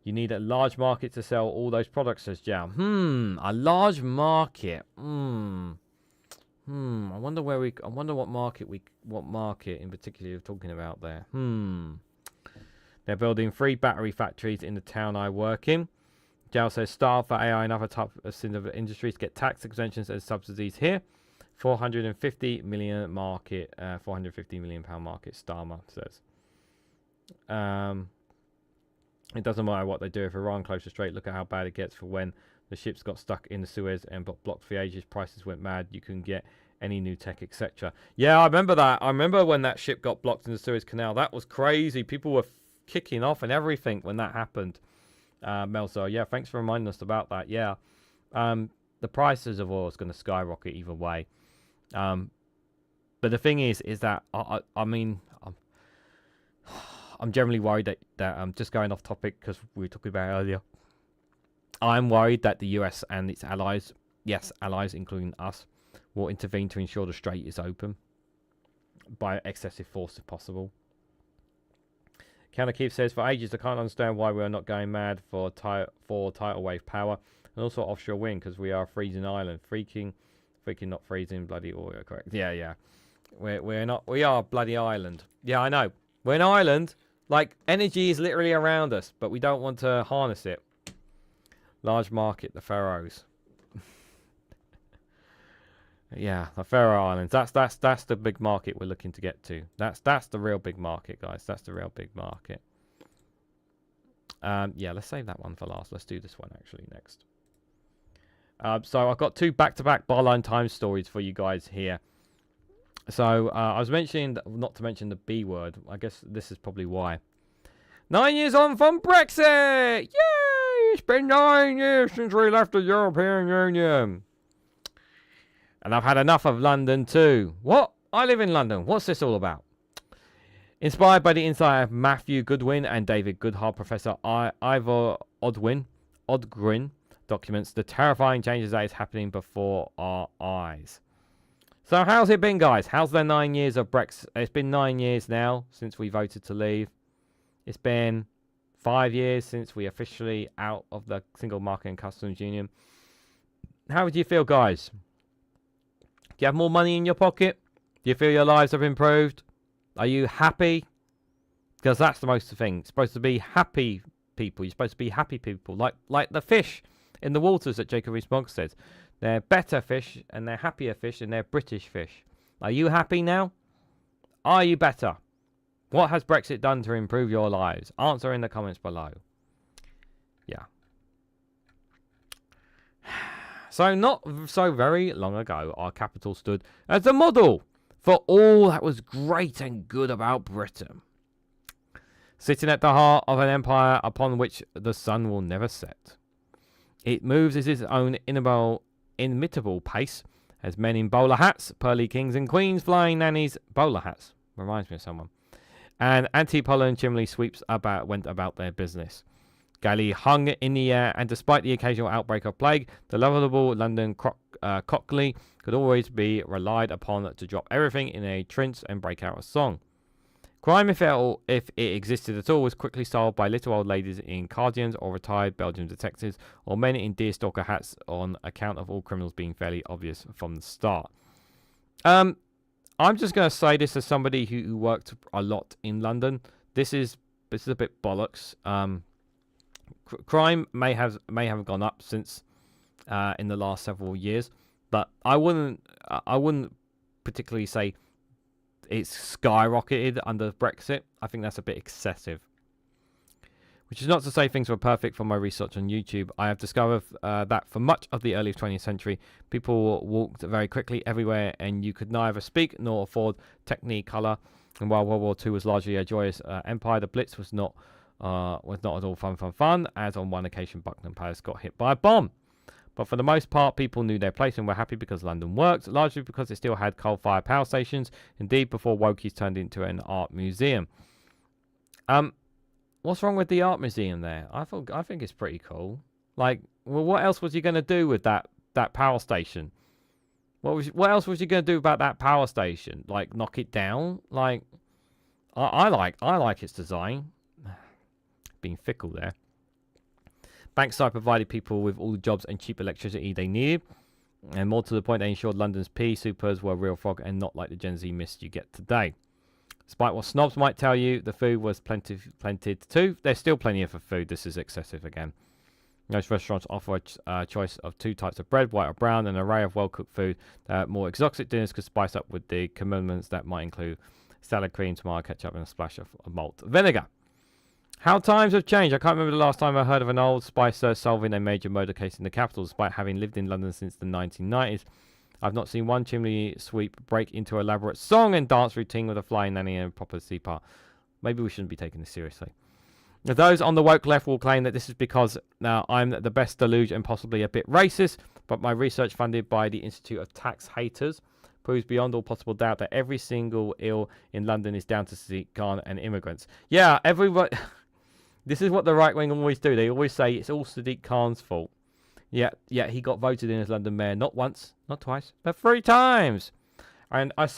you need a large market to sell all those products, says Jao. A large market. I wonder what market in particular you're talking about there. They're building 3 battery factories in the town I work in. Jal says start for AI and other types of industries get tax exemptions and subsidies here. 450 million market, 450 million pound market. Starmer says. It doesn't matter what they do if Iran closes the strait. Look at how bad it gets for when the ships got stuck in the Suez and blocked for ages. Prices went mad. You couldn't get any new tech, etc. Yeah, I remember that. I remember when that ship got blocked in the Suez Canal. That was crazy. People were kicking off and everything when that happened. Melzer, yeah, thanks for reminding us about that. Yeah, the prices of oil is going to skyrocket either way. But the thing is that I mean, I'm generally worried that I'm just going off topic because we were talking about it earlier. I'm worried that the US and its allies, yes, allies including us, will intervene to ensure the strait is open by excessive force if possible. Counter Keith says, for ages I can't understand why we are not going mad for tidal wave power and also offshore wind because we are a freezing island. Freaking not freezing, bloody oil, correct. Yeah. We are a bloody island. Yeah, I know. We're an island. Like, energy is literally around us, but we don't want to harness it. Large market, the Faroes. Yeah, the Faroe Islands. That's the big market we're looking to get to. That's the real big market, guys. That's the real big market. Yeah, let's save that one for last. Let's do this one actually next. So I've got two back-to-back Barline Times stories for you guys here. So I was mentioning, not to mention the B word. I guess this is probably why. 9 years on from Brexit! Yay! It's been 9 years since we left the European Union. And I've had enough of London too. What? I live in London. What's this all about? Inspired by the insight of Matthew Goodwin and David Goodhart, Professor Ivor Odgrin documents the terrifying changes that is happening before our eyes. So how's it been, guys? How's the 9 years of Brexit? It's been 9 years now since we voted to leave. It's been 5 years since we officially out of the Single Market and Customs Union. How would you feel, guys? Do you have more money in your pocket? Do you feel your lives have improved? Are you happy? Because that's the most thing. It's supposed to be happy people. You're supposed to be happy people. Like the fish in the waters that Jacob Rees-Mogg says. They're better fish and they're happier fish and they're British fish. Are you happy now? Are you better? What has Brexit done to improve your lives? Answer in the comments below. Yeah. So not so very long ago, our capital stood as a model for all that was great and good about Britain. Sitting at the heart of an empire upon which the sun will never set. It moves at its own inimitable pace, as men in bowler hats, pearly kings and queens, flying nannies, bowler hats, reminds me of someone, and anti-pollen chimney sweeps went about their business. Gaily hung in the air, and despite the occasional outbreak of plague, the lovable London Cockney could always be relied upon to drop everything in a trance and break out a song. Crime, if it existed at all, was quickly solved by little old ladies in cardigans or retired Belgian detectives or men in deerstalker hats on account of all criminals being fairly obvious from the start. I'm just going to say this as somebody who worked a lot in London. This is a bit bollocks. Crime may have gone up since in the last several years, but I wouldn't particularly say it's skyrocketed under Brexit. I think that's a bit excessive. Which is not to say things were perfect from my research on YouTube. I have discovered that for much of the early 20th century, people walked very quickly everywhere, and you could neither speak nor afford technicolor. And while World War II was largely a joyous empire, the Blitz was not at all fun, as on one occasion Buckingham Palace got hit by a bomb. But for the most part, people knew their place and were happy because London worked, largely because it still had coal-fired power stations, indeed before Wokies turned into an art museum. What's wrong with the art museum there? I think it's pretty cool. Like, well, what else was you going to do with that power station? What else was you going to do about that power station? Like, knock it down? Like, I like its design. Being fickle there. Bankside provided people with all the jobs and cheap electricity they needed, and more to the point, they ensured London's pea supers were real frog and not like the Gen Z mist you get today. Despite what snobs might tell you, the food was plenty too. There's still plenty of food. This is excessive again. Most restaurants offer a choice of two types of bread, white or brown, and an array of well-cooked food that more exotic dinners could spice up with the condiments that might include salad cream, tomato ketchup, and a splash of malt vinegar. How times have changed. I can't remember the last time I heard of an old spicer solving a major murder case in the capital, despite having lived in London since the 1990s. I've not seen one chimney sweep break into elaborate song and dance routine with a flying nanny and a proper sea part. Maybe we shouldn't be taking this seriously. Those on the woke left will claim that this is because now I'm the best deluge and possibly a bit racist, but my research funded by the Institute of Tax Haters proves beyond all possible doubt that every single ill in London is down to Sadiq Khan and immigrants. Yeah, everybody. This is what the right wing always do. They always say it's all Sadiq Khan's fault. Yeah, he got voted in as London mayor not once, not twice, but 3 times. And I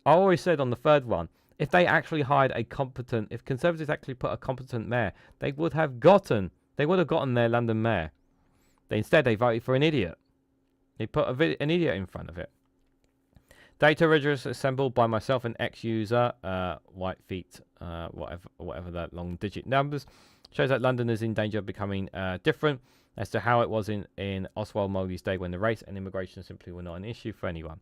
always said on the third one, if they actually hired a competent, if Conservatives actually put a competent mayor, they would have gotten their London mayor. Instead, they voted for an idiot. They put an idiot in front of it. Data rigorous assembled by myself and ex-user, white feet, whatever that long digit numbers, shows that London is in danger of becoming different as to how it was in Oswald Mosley's day when the race and immigration simply were not an issue for anyone.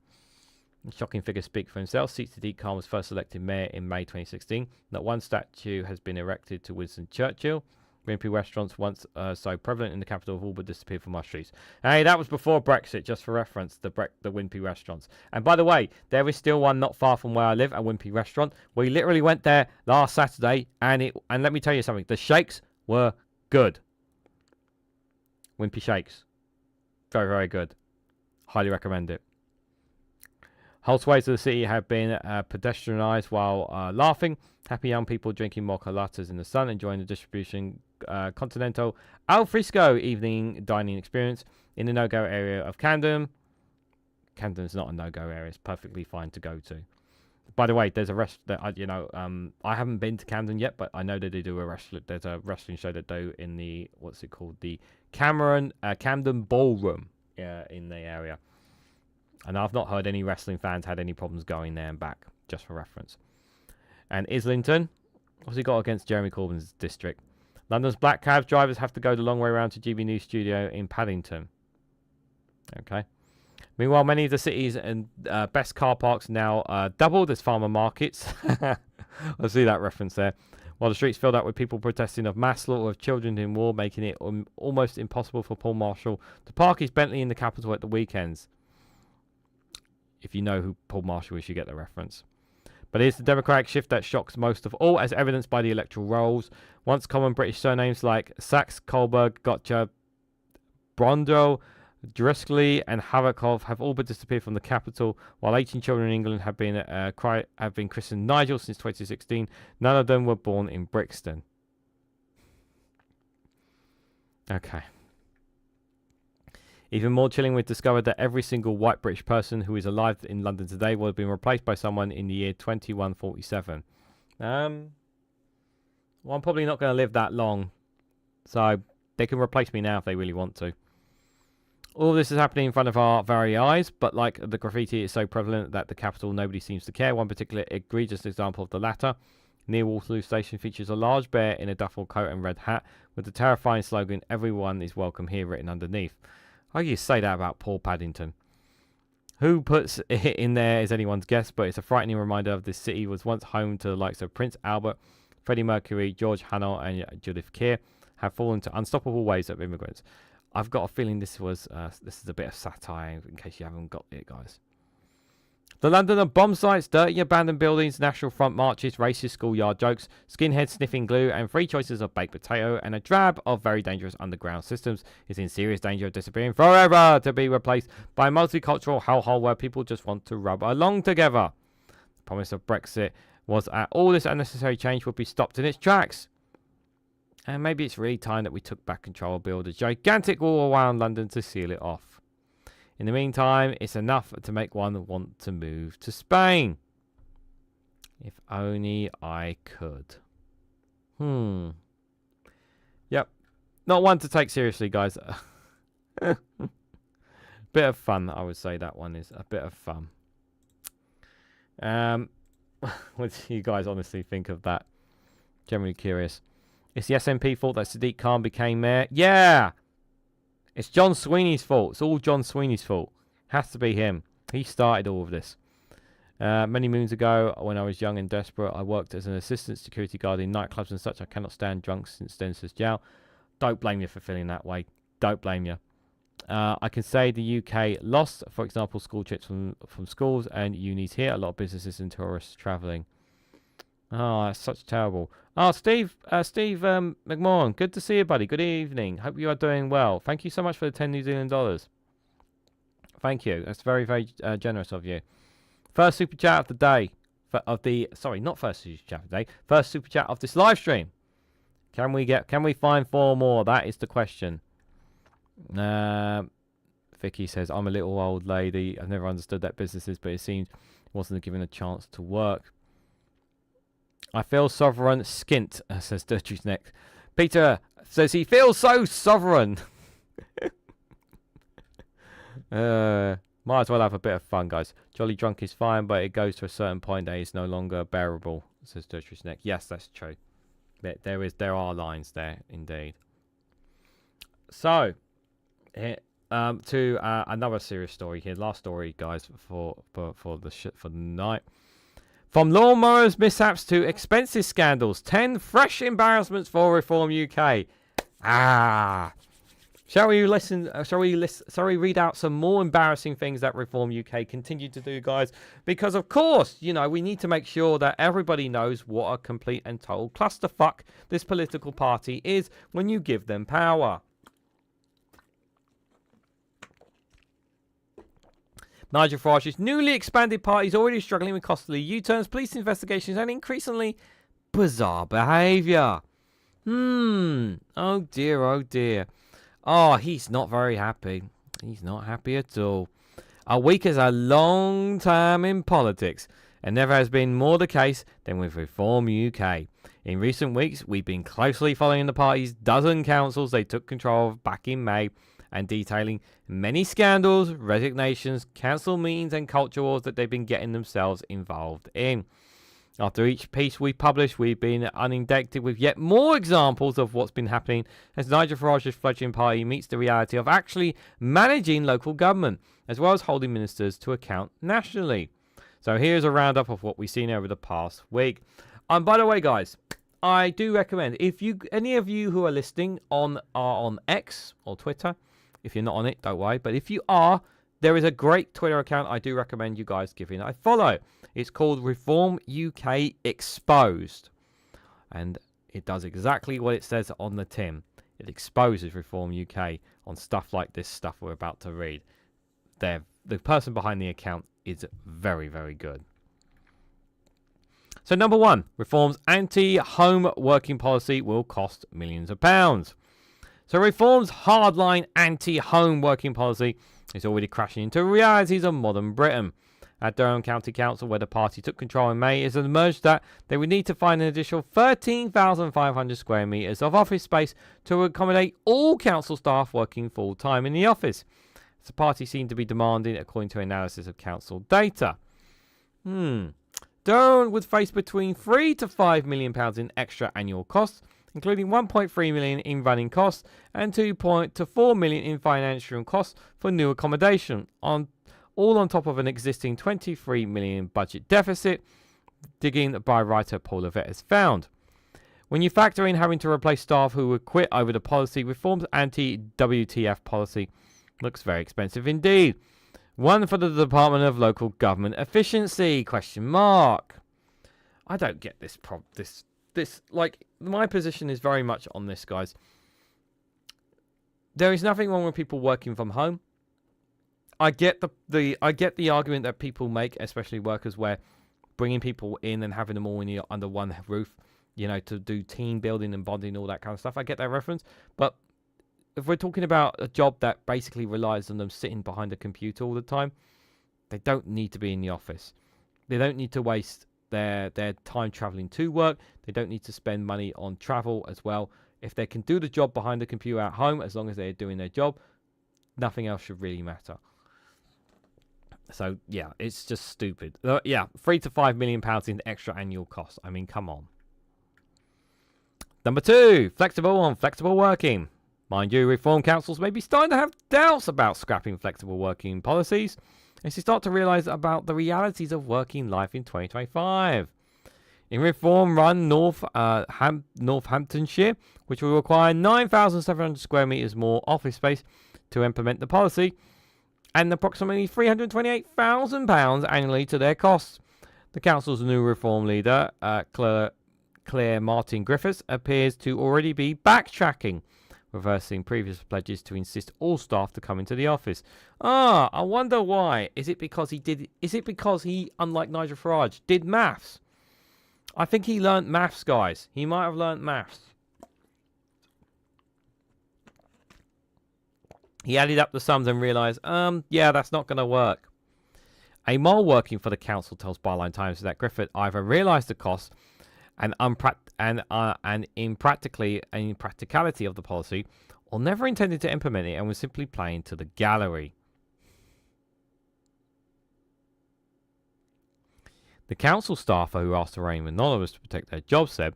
Shocking figures speak for themselves. Sadiq Khan was first elected mayor in May 2016. Not one statue has been erected to Winston Churchill. Wimpy restaurants, once so prevalent in the capital, have all but disappeared from our streets. Hey, that was before Brexit, just for reference, the Wimpy restaurants. And by the way, there is still one not far from where I live, a Wimpy restaurant. We literally went there last Saturday, and let me tell you something, the shakes were good. Wimpy shakes. Very, very good. Highly recommend it. Whole swathes of the city have been pedestrianised while laughing. Happy young people drinking mocha lattes in the sun, enjoying the distribution continental al fresco evening dining experience in the no-go area of Camden. Camden's not a no-go area; it's perfectly fine to go to. By the way, there's a I haven't been to Camden yet, but I know that they do there's a wrestling show that do in the what's it called, the Camden Ballroom in the area. And I've not heard any wrestling fans had any problems going there and back, just for reference. And Islington, what's he got against Jeremy Corbyn's district? London's black cab drivers have to go the long way around to GB News Studio in Paddington. Okay. Meanwhile, many of the cities and best car parks now doubled as farmer markets. I see that reference there. While the streets filled up with people protesting of mass slaughter of children in war, making it almost impossible for Paul Marshall to park his Bentley in the capital at the weekends. If you know who Paul Marshall is, you get the reference. But it's the democratic shift that shocks most of all, as evidenced by the electoral rolls. Once common British surnames like Sachs, Kohlberg, Gotcha, Brondel, Driscoll, and Harakov have all but disappeared from the capital, while 18 children in England have been christened Nigel since 2016. None of them were born in Brixton. Okay. Even more chilling, we've discovered that every single white British person who is alive in London today will have been replaced by someone in the year 2147. Well, I'm probably not going to live that long, so they can replace me now if they really want to. All this is happening in front of our very eyes, but like the graffiti is so prevalent that the capital, nobody seems to care. One particular egregious example of the latter near Waterloo Station features a large bear in a duffel coat and red hat with the terrifying slogan, "Everyone is welcome here," written underneath. I used to say that about Paul Paddington. Who puts it in there is anyone's guess, but it's a frightening reminder of this city was once home to the likes of Prince Albert, Freddie Mercury, George Hannah, and Judith Keir, have fallen to unstoppable waves of immigrants. I've got a feeling this is a bit of satire, in case you haven't got it, guys. The Londoner bomb sites, dirty abandoned buildings, National Front marches, racist schoolyard jokes, skinheads sniffing glue, and free choices of baked potato and a drab of very dangerous underground systems is in serious danger of disappearing forever, to be replaced by a multicultural hellhole where people just want to rub along together. The promise of Brexit was that all this unnecessary change would be stopped in its tracks. And maybe it's really time that we took back control and build a gigantic wall around London to seal it off. In the meantime, it's enough to make one want to move to Spain. If only I could. Yep. Not one to take seriously, guys. Bit of fun, I would say that one is. A bit of fun. What do you guys honestly think of that? Generally curious. It's the SNP fault that Sadiq Khan became mayor. Yeah! It's John Sweeney's fault. It's all John Sweeney's fault. Has to be him. He started all of this. Many moons ago, when I was young and desperate, I worked as an assistant security guard in nightclubs and such. I cannot stand drunks since then, says Jow. Don't blame you for feeling that way. Don't blame you. I can say the UK lost, for example, school trips from schools and unis here. A lot of businesses and tourists travelling. Oh, that's such terrible. Oh, Steve McMahon, good to see you, buddy. Good evening. Hope you are doing well. Thank you so much for the 10 New Zealand dollars. Thank you. That's very, very generous of you. First super chat of the day. Not first super chat of the day. First super chat of this live stream. Can we find 4 more? That is the question. Vicky says, I'm a little old lady. I've never understood that businesses, but it seems wasn't given a chance to work. I feel sovereign skint, says Dirty's neck. Peter says he feels so sovereign. Might as well have a bit of fun, guys. Jolly drunk is fine, but it goes to a certain point that it's no longer bearable, says Dirty's neck. Yes, that's true. There are lines there, indeed. So, to another serious story here. Last story, guys, for the night. From lawnmowers mishaps to expenses scandals, 10 fresh embarrassments for Reform UK. Shall we read out some more embarrassing things that Reform UK continue to do, guys? Because of course, we need to make sure that everybody knows what a complete and total clusterfuck this political party is when you give them power. Nigel Farage's newly expanded party is already struggling with costly U-turns, police investigations, and increasingly bizarre behaviour. Oh dear, oh dear. Oh, he's not very happy. He's not happy at all. A week is a long time in politics, and never has been more the case than with Reform UK. In recent weeks, we've been closely following the party's dozen councils they took control of back in May, and detailing many scandals, resignations, council meetings and culture wars that they've been getting themselves involved in. After each piece we publish, we've been inundated with yet more examples of what's been happening as Nigel Farage's fledgling party meets the reality of actually managing local government, as well as holding ministers to account nationally. So here's a roundup of what we've seen over the past week. By the way, guys, I do recommend, if any of you who are listening are on X or Twitter, if you're not on it, don't worry. But if you are, there is a great Twitter account I do recommend you guys giving a follow. It's called Reform UK Exposed. And it does exactly what it says on the tin. It exposes Reform UK on stuff like this stuff we're about to read. The person behind the account is very, very good. So number 1, Reform's anti-home working policy will cost millions of pounds. So Reform's hardline anti-home working policy is already crashing into realities of modern Britain. At Durham County Council, where the party took control in May, it has emerged that they would need to find an additional 13,500 square metres of office space to accommodate all council staff working full-time in the office. The party seemed to be demanding, according to analysis of council data. Durham would face between £3 to £5 million in extra annual costs, including 1.3 million in running costs and 2 to 4 million in financial costs for new accommodation, all on top of an existing 23 million budget deficit, digging by writer Paul Levette has found. When you factor in having to replace staff who would quit over the policy, Reform's anti-WTF policy looks very expensive indeed. One for the Department of Local Government Efficiency, ? I don't get this my position is very much on this, guys. There is nothing wrong with people working from home. I get the argument that people make, especially workers, where bringing people in and having them all under one roof, to do team building and bonding, all that kind of stuff. I get that reference, but if we're talking about a job that basically relies on them sitting behind a computer all the time, they don't need to be in the office. They don't need to waste their time traveling to work. They don't need to spend money on travel as well. If they can do the job behind the computer at home, as long as they're doing their job, nothing else should really matter. So yeah, it's just stupid. £3 to £5 million in extra annual costs. I mean, come on. Number 2, flexible working. Mind you, Reform councils may be starting to have doubts about scrapping flexible working policies as they start to realise about the realities of working life in 2025. In Reform-run Northamptonshire, which will require 9,700 square metres more office space to implement the policy, and approximately £328,000 annually to their costs. The council's new reform leader, Claire Martin Griffiths, appears to already be backtracking, reversing previous pledges to insist all staff to come into the office. I wonder why. Is it because he, unlike Nigel Farage, did maths? I think he learnt maths, guys. He might have learnt maths. He added up the sums and realised, yeah, that's not going to work. A mole working for the council tells Byline Times that Griffith either realised the cost and impracticality of the policy, or never intended to implement it and was simply playing to the gallery. The council staffer who asked to remain anonymous to protect their jobs said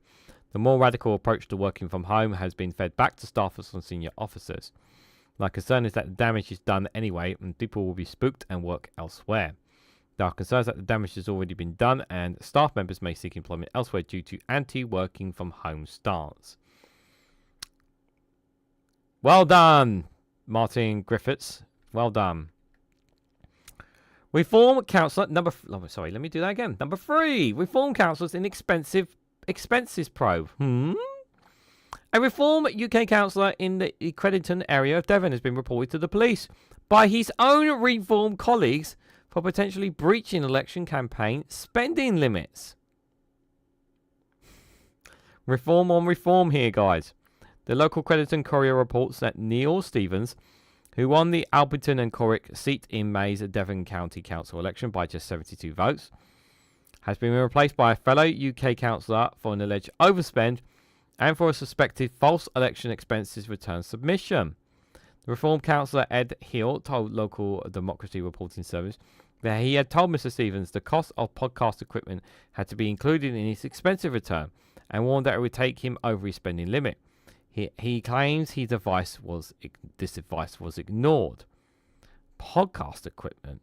the more radical approach to working from home has been fed back to staffers and senior officers. My concern is that the damage is done anyway and people will be spooked and work elsewhere. There are concerns that the damage has already been done and staff members may seek employment elsewhere due to anti-working from home stance. Well done, Martin Griffiths. Well done. Reform councillor number... sorry, let me do that again. Number 3. Reform councillors in expenses probe. A reform UK councillor in the Crediton area of Devon has been reported to the police by his own reform colleagues for potentially breaching election campaign spending limits. Reform on reform here, guys. The local Crediton Courier reports that Neil Stevens, who won the Alberton and Corrick seat in May's Devon County Council election by just 72 votes, has been replaced by a fellow UK councillor for an alleged overspend and for a suspected false election expenses return submission. The Reform councillor Ed Hill told local Democracy Reporting Service that he had told Mr. Stevens the cost of podcast equipment had to be included in his expensive return and warned that it would take him over his spending limit. He claims this advice was ignored. Podcast equipment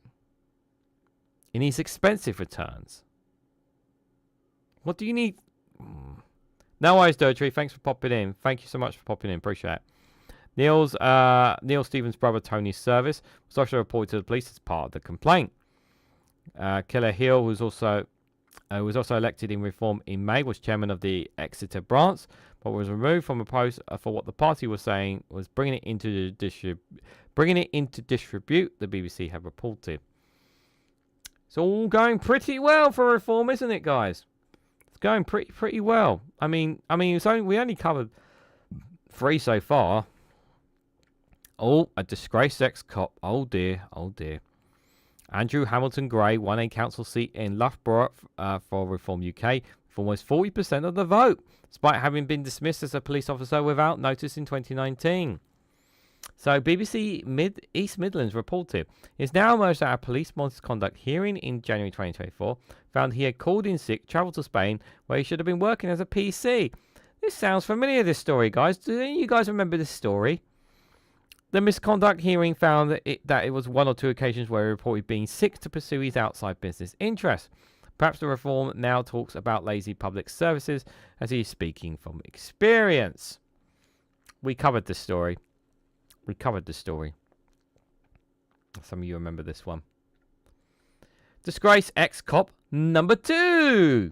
in his expensive returns. What do you need? No worries, Dirtree. Thanks for popping in. Thank you so much for popping in. Appreciate it. Neil Stevens' brother Tony's service was also reported to the police as part of the complaint. Killer Hill, who was also elected in Reform in May, was chairman of the Exeter branch, but was removed from a post for what the party was saying was bringing it into disrepute. The BBC have reported. It's all going pretty well for Reform, isn't it, guys? It's going pretty well. I mean, we only covered 3 so far. Oh, a disgraced ex-cop. Oh dear. Andrew Hamilton Gray won a council seat in Loughborough for Reform UK with almost 40% of the vote, despite having been dismissed as a police officer without notice in 2019. So BBC East Midlands reported it's now emerged that a police misconduct hearing in January 2024 found he had called in sick, travelled to Spain, where he should have been working as a PC. This sounds familiar, this story, guys. Do any of you guys remember this story? The misconduct hearing found that it was 1 or 2 occasions where he reported being sick to pursue his outside business interests. Perhaps the reform now talks about lazy public services as he is speaking from experience. We covered this story. Some of you remember this one. Disgraced ex-cop number 2.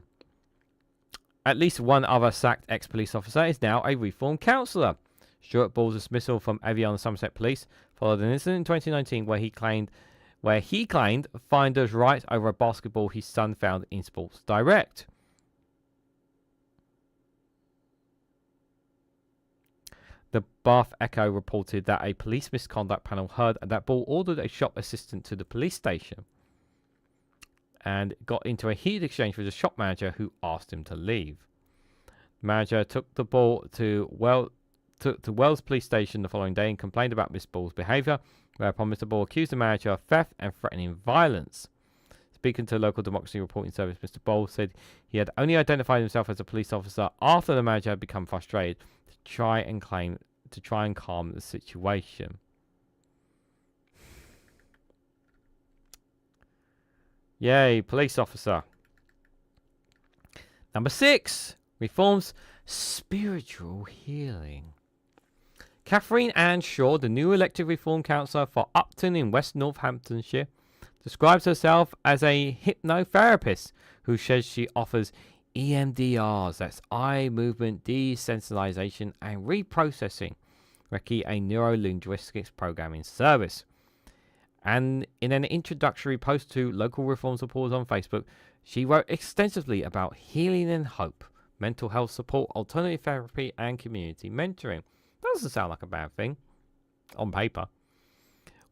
At least one other sacked ex-police officer is now a reform councillor. Stuart Ball's dismissal from Evian Somerset Police followed an incident in 2019 where he claimed finder's rights over a basketball his son found in Sports Direct. The Bath Echo reported that a police misconduct panel heard that Ball ordered a shop assistant to the police station and got into a heated exchange with the shop manager who asked him to leave. The manager took the Ball to Wells Police Station the following day and complained about Miss Ball's behaviour, whereupon Mr. Ball accused the manager of theft and threatening violence. Speaking to local Democracy Reporting Service, Mr. Ball said he had only identified himself as a police officer after the manager had become frustrated to try and calm the situation. Yay, police officer. Number 6, reforms spiritual healing. Catherine Ann Shaw, the new elected Reform councillor for Upton in West Northamptonshire, describes herself as a hypnotherapist who says she offers EMDRs, that's eye movement desensitization and reprocessing, Reki, a neuro-linguistics programming service. And in an introductory post to local reform supporters on Facebook, she wrote extensively about healing and hope, mental health support, alternative therapy, and community mentoring. Doesn't sound like a bad thing on paper.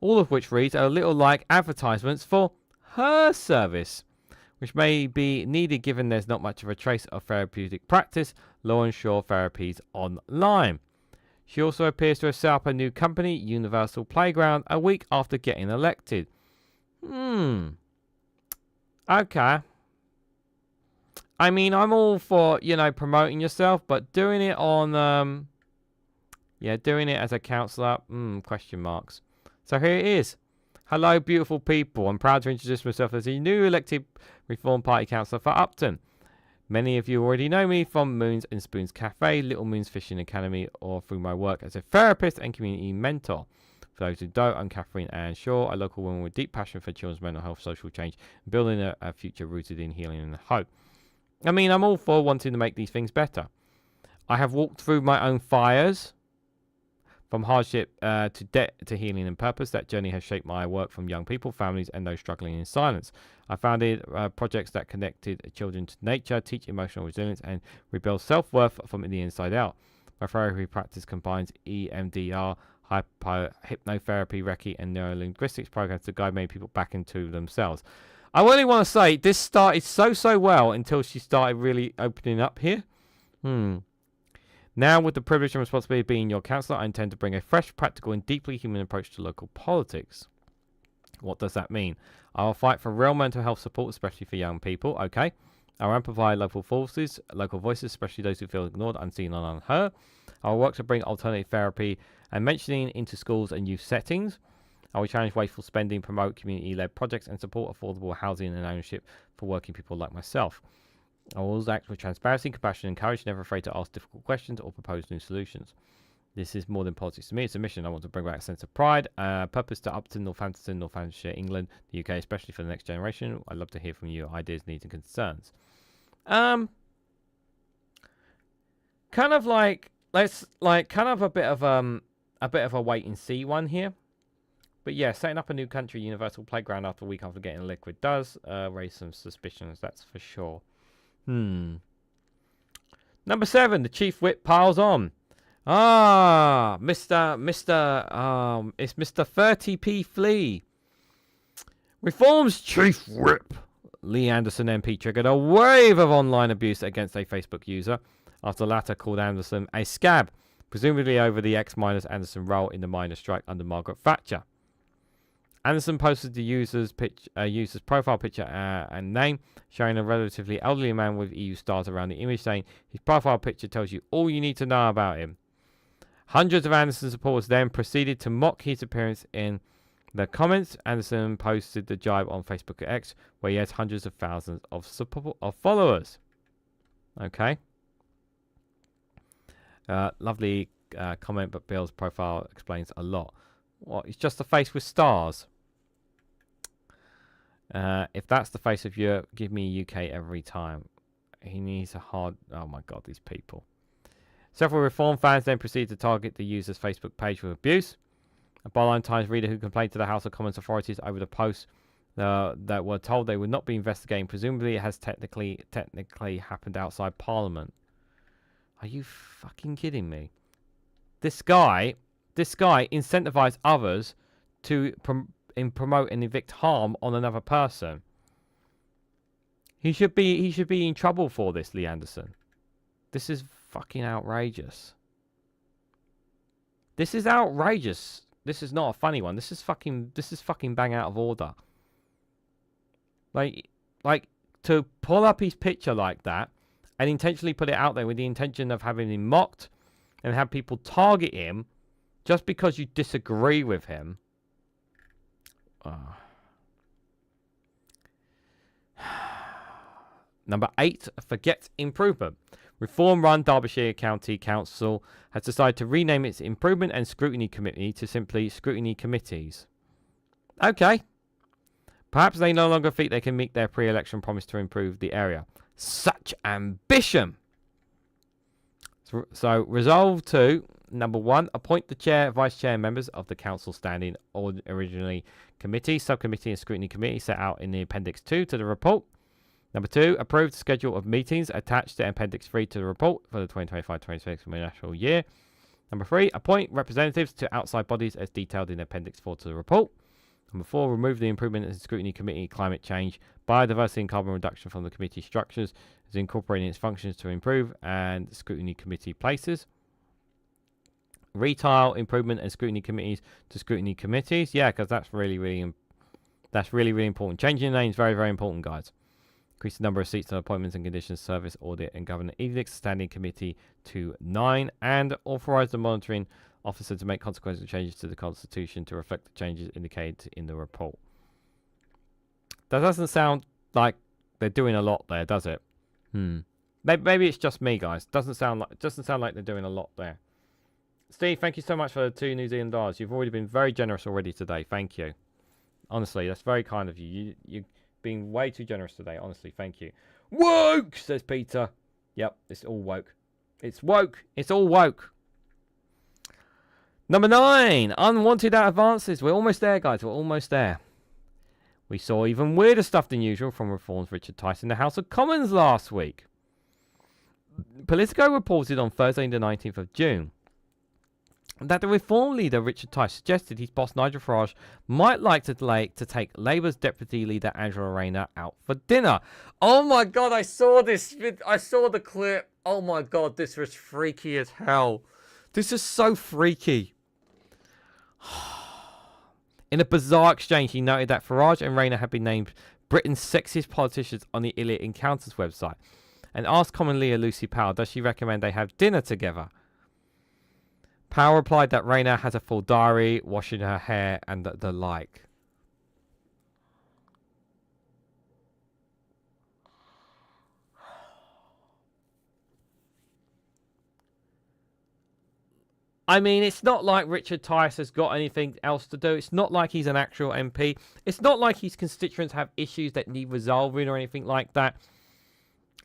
All of which reads a little like advertisements for her service, which may be needed given there's not much of a trace of therapeutic practice, law and shore therapies online. She also appears to have set up a new company, Universal Playground, a week after getting elected. Okay. I mean, I'm all for, promoting yourself, but doing it on, doing it as a councillor, question marks. So here it is. Hello, beautiful people. I'm proud to introduce myself as a new elected Reform Party councillor for Upton. Many of you already know me from Moons and Spoons Cafe, Little Moons Fishing Academy, or through my work as a therapist and community mentor. For those who don't, I'm Catherine Ann Shaw, a local woman with deep passion for children's mental health, social change, and building a future rooted in healing and hope. I mean, I'm all for wanting to make these things better. I have walked through my own fires, from hardship to debt to healing and purpose. That journey has shaped my work from young people, families, and those struggling in silence. I founded projects that connected children to nature, teach emotional resilience, and rebuild self-worth from the inside out. My therapy practice combines EMDR, hypnotherapy, Reiki, and neurolinguistics programs to guide many people back into themselves. I really want to say this started so well until she started really opening up here. Now, with the privilege and responsibility of being your councillor, I intend to bring a fresh, practical, and deeply human approach to local politics. What does that mean? I will fight for real mental health support, especially for young people. Okay. I will amplify local voices, especially those who feel ignored, unseen, and unheard. I will work to bring alternative therapy and mentioning into schools and youth settings. I will challenge wasteful spending, promote community-led projects, and support affordable housing and ownership for working people like myself. I will always act with transparency, compassion, and courage, never afraid to ask difficult questions or propose new solutions. This is more than politics to me. It's a mission. I want to bring back a sense of pride, purpose to Upton, Northamptonshire, England, the UK, especially for the next generation. I'd love to hear from you, ideas, needs, and concerns. Kind of like a bit of a wait and see one here. But yeah, setting up a new country universal playground after a week after getting liquid does raise some suspicions. That's for sure. Number 7, the chief whip piles on. It's Mr. 30p Flea. Reform's chief whip, Lee Anderson MP, triggered a wave of online abuse against a Facebook user after the latter called Anderson a scab, presumably over the ex-miners Anderson role in the miners' strike under Margaret Thatcher. Anderson posted the user's profile picture and name, showing a relatively elderly man with EU stars around the image, saying his profile picture tells you all you need to know about him. Hundreds of Anderson supporters then proceeded to mock his appearance in the comments. Anderson posted the jibe on Facebook X, where he has hundreds of thousands of followers. Okay. Lovely comment, but Bill's profile explains a lot. What? It's just a face with stars. If that's the face of Europe, give me UK every time. He needs a hard... Oh my god, these people. Several Reform fans then proceeded to target the user's Facebook page with abuse. A Byline Times reader who complained to the House of Commons authorities over the posts that were told they would not be investigating. Presumably it has technically happened outside Parliament. Are you fucking kidding me? This guy incentivized others to promote and evict harm on another person. He should be in trouble for this, Lee Anderson. This is fucking outrageous. This is outrageous. This is not a funny one. This is fucking bang out of order. Like to pull up his picture like that and intentionally put it out there with the intention of having him mocked and have people target him just because you disagree with him. Number 8, forget improvement. Reform-run Derbyshire County Council has decided to rename its Improvement and Scrutiny Committee to simply Scrutiny Committees. Okay. Perhaps they no longer think they can meet their pre-election promise to improve the area. Such ambition! So resolve to, number 1, appoint the chair, vice chair members of the council standing originally committee, subcommittee and scrutiny committee set out in the appendix 2 to the report. Number 2, approve the schedule of meetings attached to appendix 3 to the report for the 2025-26 financial year. Number 3, appoint representatives to outside bodies as detailed in appendix 4 to the report. Number 4, remove the improvement in scrutiny committee climate change, biodiversity and carbon reduction from the committee structures, as incorporating its functions to improve and scrutiny committee places. Retile improvement and scrutiny committees to scrutiny committees. Yeah, because that's really important. Changing the name is very, very important, guys. Increase the number of seats on appointments and conditions, service, audit, and governance edicts standing committee to 9, and authorize the monitoring officer to make consequential changes to the Constitution to reflect the changes indicated in the report. That doesn't sound like they're doing a lot there, does it? Maybe it's just me, guys. Doesn't sound like they're doing a lot there. Steve, thank you so much for the $2 New Zealand dollars. You've already been very generous already today. Thank you. Honestly, that's very kind of you. You're being way too generous today. Honestly, thank you. Woke, says Peter. Yep, it's all woke. It's woke. It's all woke. Number 9, unwanted advances. We're almost there, guys. We're almost there. We saw even weirder stuff than usual from Reform's Richard Tice in the House of Commons last week. Politico reported on Thursday the 19th of June that the Reform leader Richard Tice suggested his boss Nigel Farage might like to take Labour's deputy leader Angela Rayner out for dinner. Oh my God, I saw this. I saw the clip. Oh my God, this was freaky as hell. This is so freaky. In a bizarre exchange, he noted that Farage and Rayner had been named Britain's sexiest politicians on the Illit Encounters website, and asked Common leader Lucy Powell, does she recommend they have dinner together? Powell replied that Rayner has a full diary, washing her hair, and the like. I mean, it's not like Richard Tice has got anything else to do. It's not like he's an actual MP. It's not like his constituents have issues that need resolving or anything like that.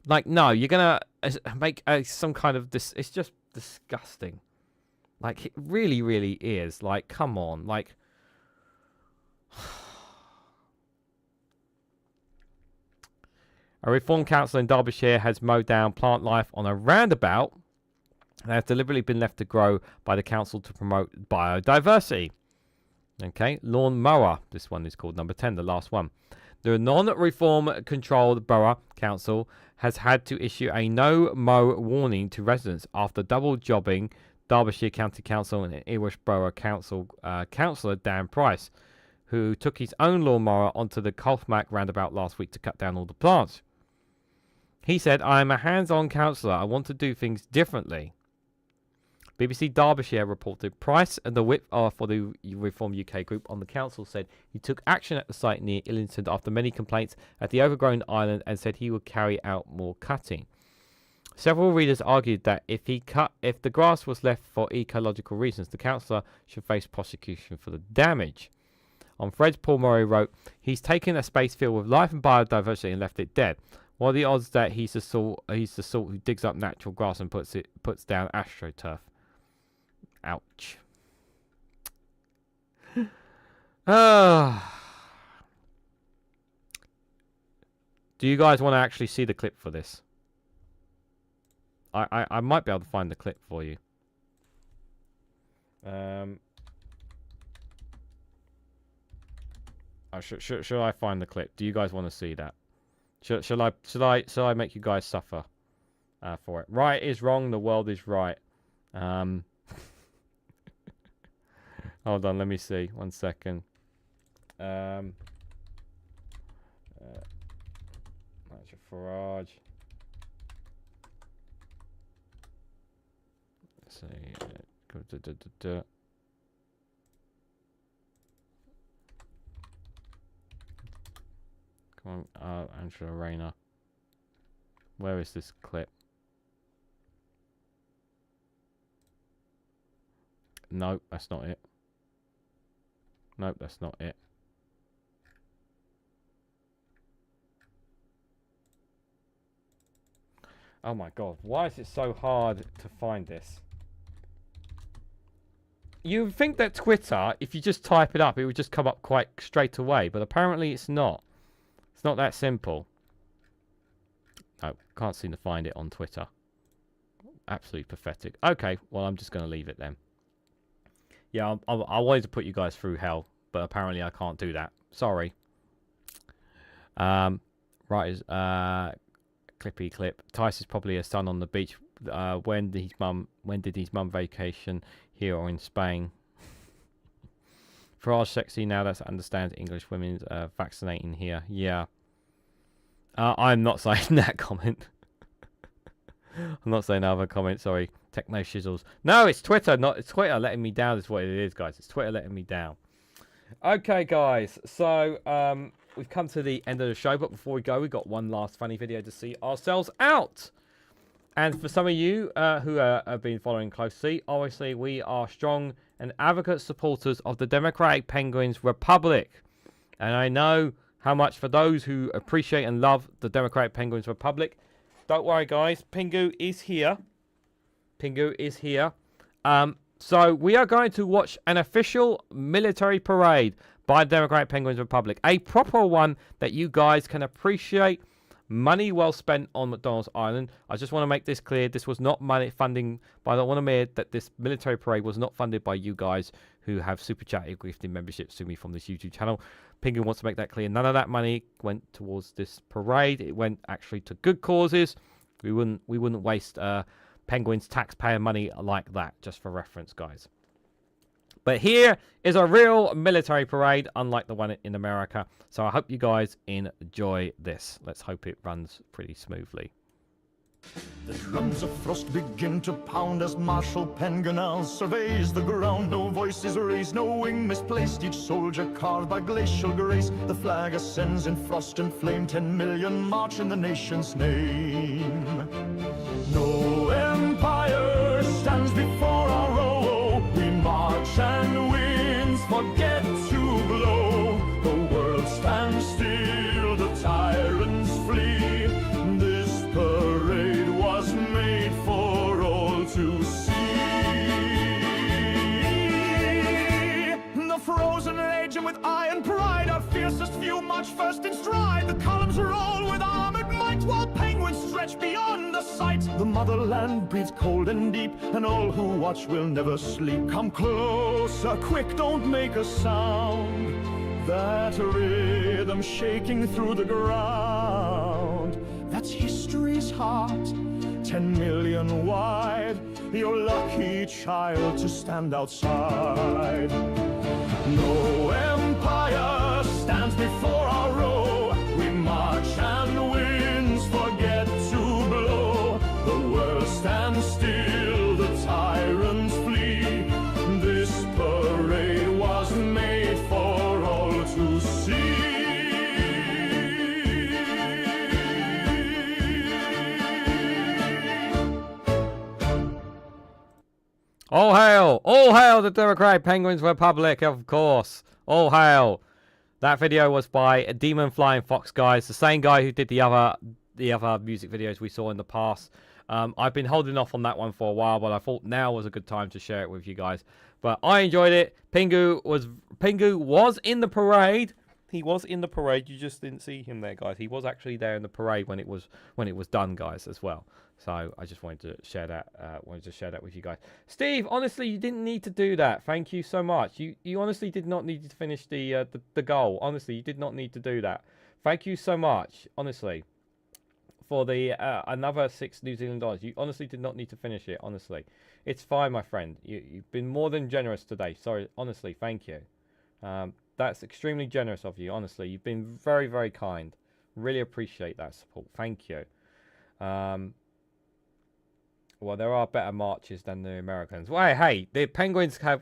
Like, no, you're going to make some kind of this. It's just disgusting. Like, it really, really is. Like, come on. Like, a Reform Council in Derbyshire has mowed down plant life on a roundabout. They have deliberately been left to grow by the council to promote biodiversity. Okay, Lawnmower. This one is called number 10, the last one. The non-reform controlled borough council has had to issue a no-mow warning to residents after double jobbing Derbyshire County Council and Irish Borough Council councillor Dan Price, who took his own lawnmower onto the Colfmac roundabout last week to cut down all the plants. He said, I am a hands-on councillor. I want to do things differently. BBC Derbyshire reported Price and the whip for the Reform UK group on the council said he took action at the site near Illington after many complaints at the overgrown island and said he would carry out more cutting. Several readers argued that if the grass was left for ecological reasons, the councillor should face prosecution for the damage. On Threads, Paul Murray wrote, he's taken a space filled with life and biodiversity and left it dead. What are the odds that he's the sort who digs up natural grass and puts down astroturf? Ouch. Do you guys want to actually see the clip for this? I might be able to find the clip for you. Should I find the clip? Do you guys want to see that? Shall I make you guys suffer for it? Right is wrong. The world is right. Hold on, let me see. 1 second. That's your Farage. Let's see. Come on, Angela Rayner. Where is this clip? Nope, that's not it. Nope, that's not it. Oh my god, why is it so hard to find this? You would think that Twitter, if you just type it up, it would just come up quite straight away, but apparently it's not. It's not that simple. No, can't seem to find it on Twitter. Absolutely pathetic. Okay, well, I'm just going to leave it then. Yeah, I wanted to put you guys through hell, but apparently I can't do that. Sorry. Right, clippy clip. Tice is probably a son on the beach. When did his mum vacation here or in Spain? Farage sexy now that understands English women's vaccinating here. Yeah. I'm not saying that comment. I'm not saying other comment. Sorry. Techno shizzles. No, it's Twitter. It's Twitter letting me down. Is what it is, guys. It's Twitter letting me down. Okay, guys. So we've come to the end of the show, but before we go, we've got one last funny video to see ourselves out. And for some of you who have been following closely, obviously we are strong and advocate supporters of the Democratic Penguins Republic. And I know how much for those who appreciate and love the Democratic Penguins Republic. Don't worry, guys. Pingu is here. Pingu is here. So we are going to watch an official military parade by the Democratic Penguins Republic. A proper one that you guys can appreciate. Money well spent on McDonald's Island. I just want to make this clear. This was not money funding by the one admit that this military parade was not funded by you guys who have super chatted gifted memberships to me from this YouTube channel. Penguin wants to make that clear. None of that money went towards this parade. It went actually to good causes. We wouldn't waste Penguins taxpayer money like that, just for reference, guys. But here is a real military parade, unlike the one in America. So I hope you guys enjoy this. Let's hope it runs pretty smoothly. The drums of frost begin to pound as Marshal Pengonel surveys the ground. No voice is raised, no wing misplaced, each soldier carved by glacial grace. The flag ascends in frost and flame, 10 million march in the nation's name. No empire stands before our row, we march and winds forget to blow. The world stands still, the tyrants flee. This parade was made for all to see. The frozen legion with iron pride, our fiercest few march first in stride. The columns roll with armored might, while penguins stretch beyond the sight. The motherland breathes cold and deep, and all who watch will never sleep. Come closer, quick, don't make a sound. That rhythm shaking through the ground, that's history's heart, 10 million wide. You're lucky, child, to stand outside. No empire stands before our row, we march and winds forget to blow. The world stands still, the tyrants flee. This parade was made for all to see. All hail the Democratic Penguins Republic, of course. All hail. That video was by Demon Flying Fox, guys, the same guy who did the other music videos we saw in the past. I've been holding off on that one for a while, but I thought now was a good time to share it with you guys. But I enjoyed it. Pingu was in the parade. He was in the parade. You just didn't see him there, guys. He was actually there in the parade when it was done, guys, as well. So I just wanted to share that. With you guys. Steve, honestly, you didn't need to do that. Thank you so much. You honestly did not need to finish the goal. Honestly, you did not need to do that. Thank you so much. Honestly, for the another $6 New Zealand dollars. You honestly did not need to finish it. Honestly, it's fine, my friend. You've been more than generous today. Sorry, honestly, thank you. That's extremely generous of you. Honestly, you've been very, very kind. Really appreciate that support. Thank you. Well, there are better marches than the Americans. Well, hey, the Penguins can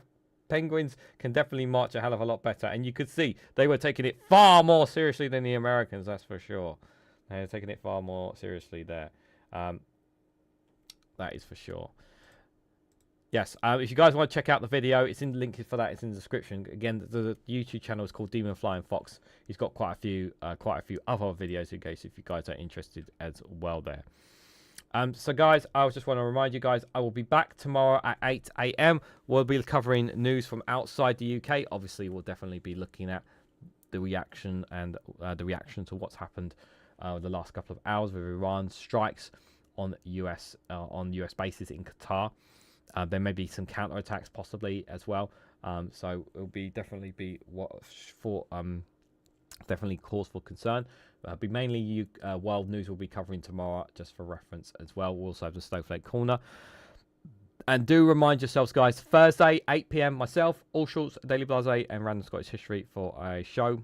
definitely march a hell of a lot better. And you could see they were taking it far more seriously than the Americans, that's for sure. They're taking it far more seriously there. That is for sure. Yes, if you guys want to check out the video, it's in the link for that. It's in the description. Again, the YouTube channel is called Demon Flying Fox. He's got quite a few other videos in case if you guys are interested as well there. So guys, I just want to remind you guys, I will be back tomorrow at 8 a.m. We'll be covering news from outside the UK. Obviously, we'll definitely be looking at the reaction and the reaction to what's happened the last couple of hours with Iran strikes on US bases in Qatar. There may be some counterattacks possibly as well. So it'll be definitely cause for concern. Be mainly world news we'll be covering tomorrow, just for reference as well. We'll also have the Snowflake Corner. And do remind yourselves, guys, Thursday, 8 p.m, myself, All Shorts, Daily Blase, and Random Scottish History for a show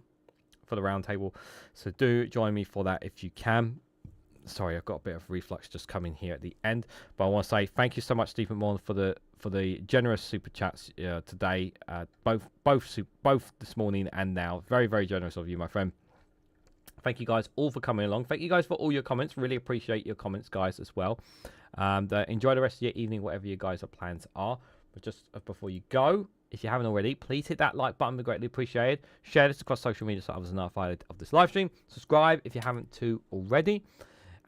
for the roundtable. So do join me for that if you can. Sorry, I've got a bit of reflux just coming here at the end. But I want to say thank you so much, Stephen Morn, for the generous super chats today, both this morning and now. Very, very generous of you, my friend. Thank you guys all for coming along. Thank you guys for all your comments. Really appreciate your comments, guys, as well. Enjoy the rest of your evening, whatever your guys' plans are. But just before you go, if you haven't already, please hit that like button. Be greatly appreciated. Share this across social media so others are notified of this live stream. Subscribe if you haven't too already.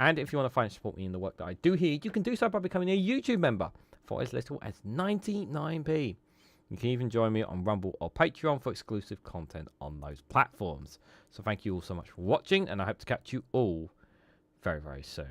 And if you want to financially support me in the work that I do here, you can do so by becoming a YouTube member for as little as 99p. You can even join me on Rumble or Patreon for exclusive content on those platforms. So thank you all so much for watching, and I hope to catch you all very, very soon.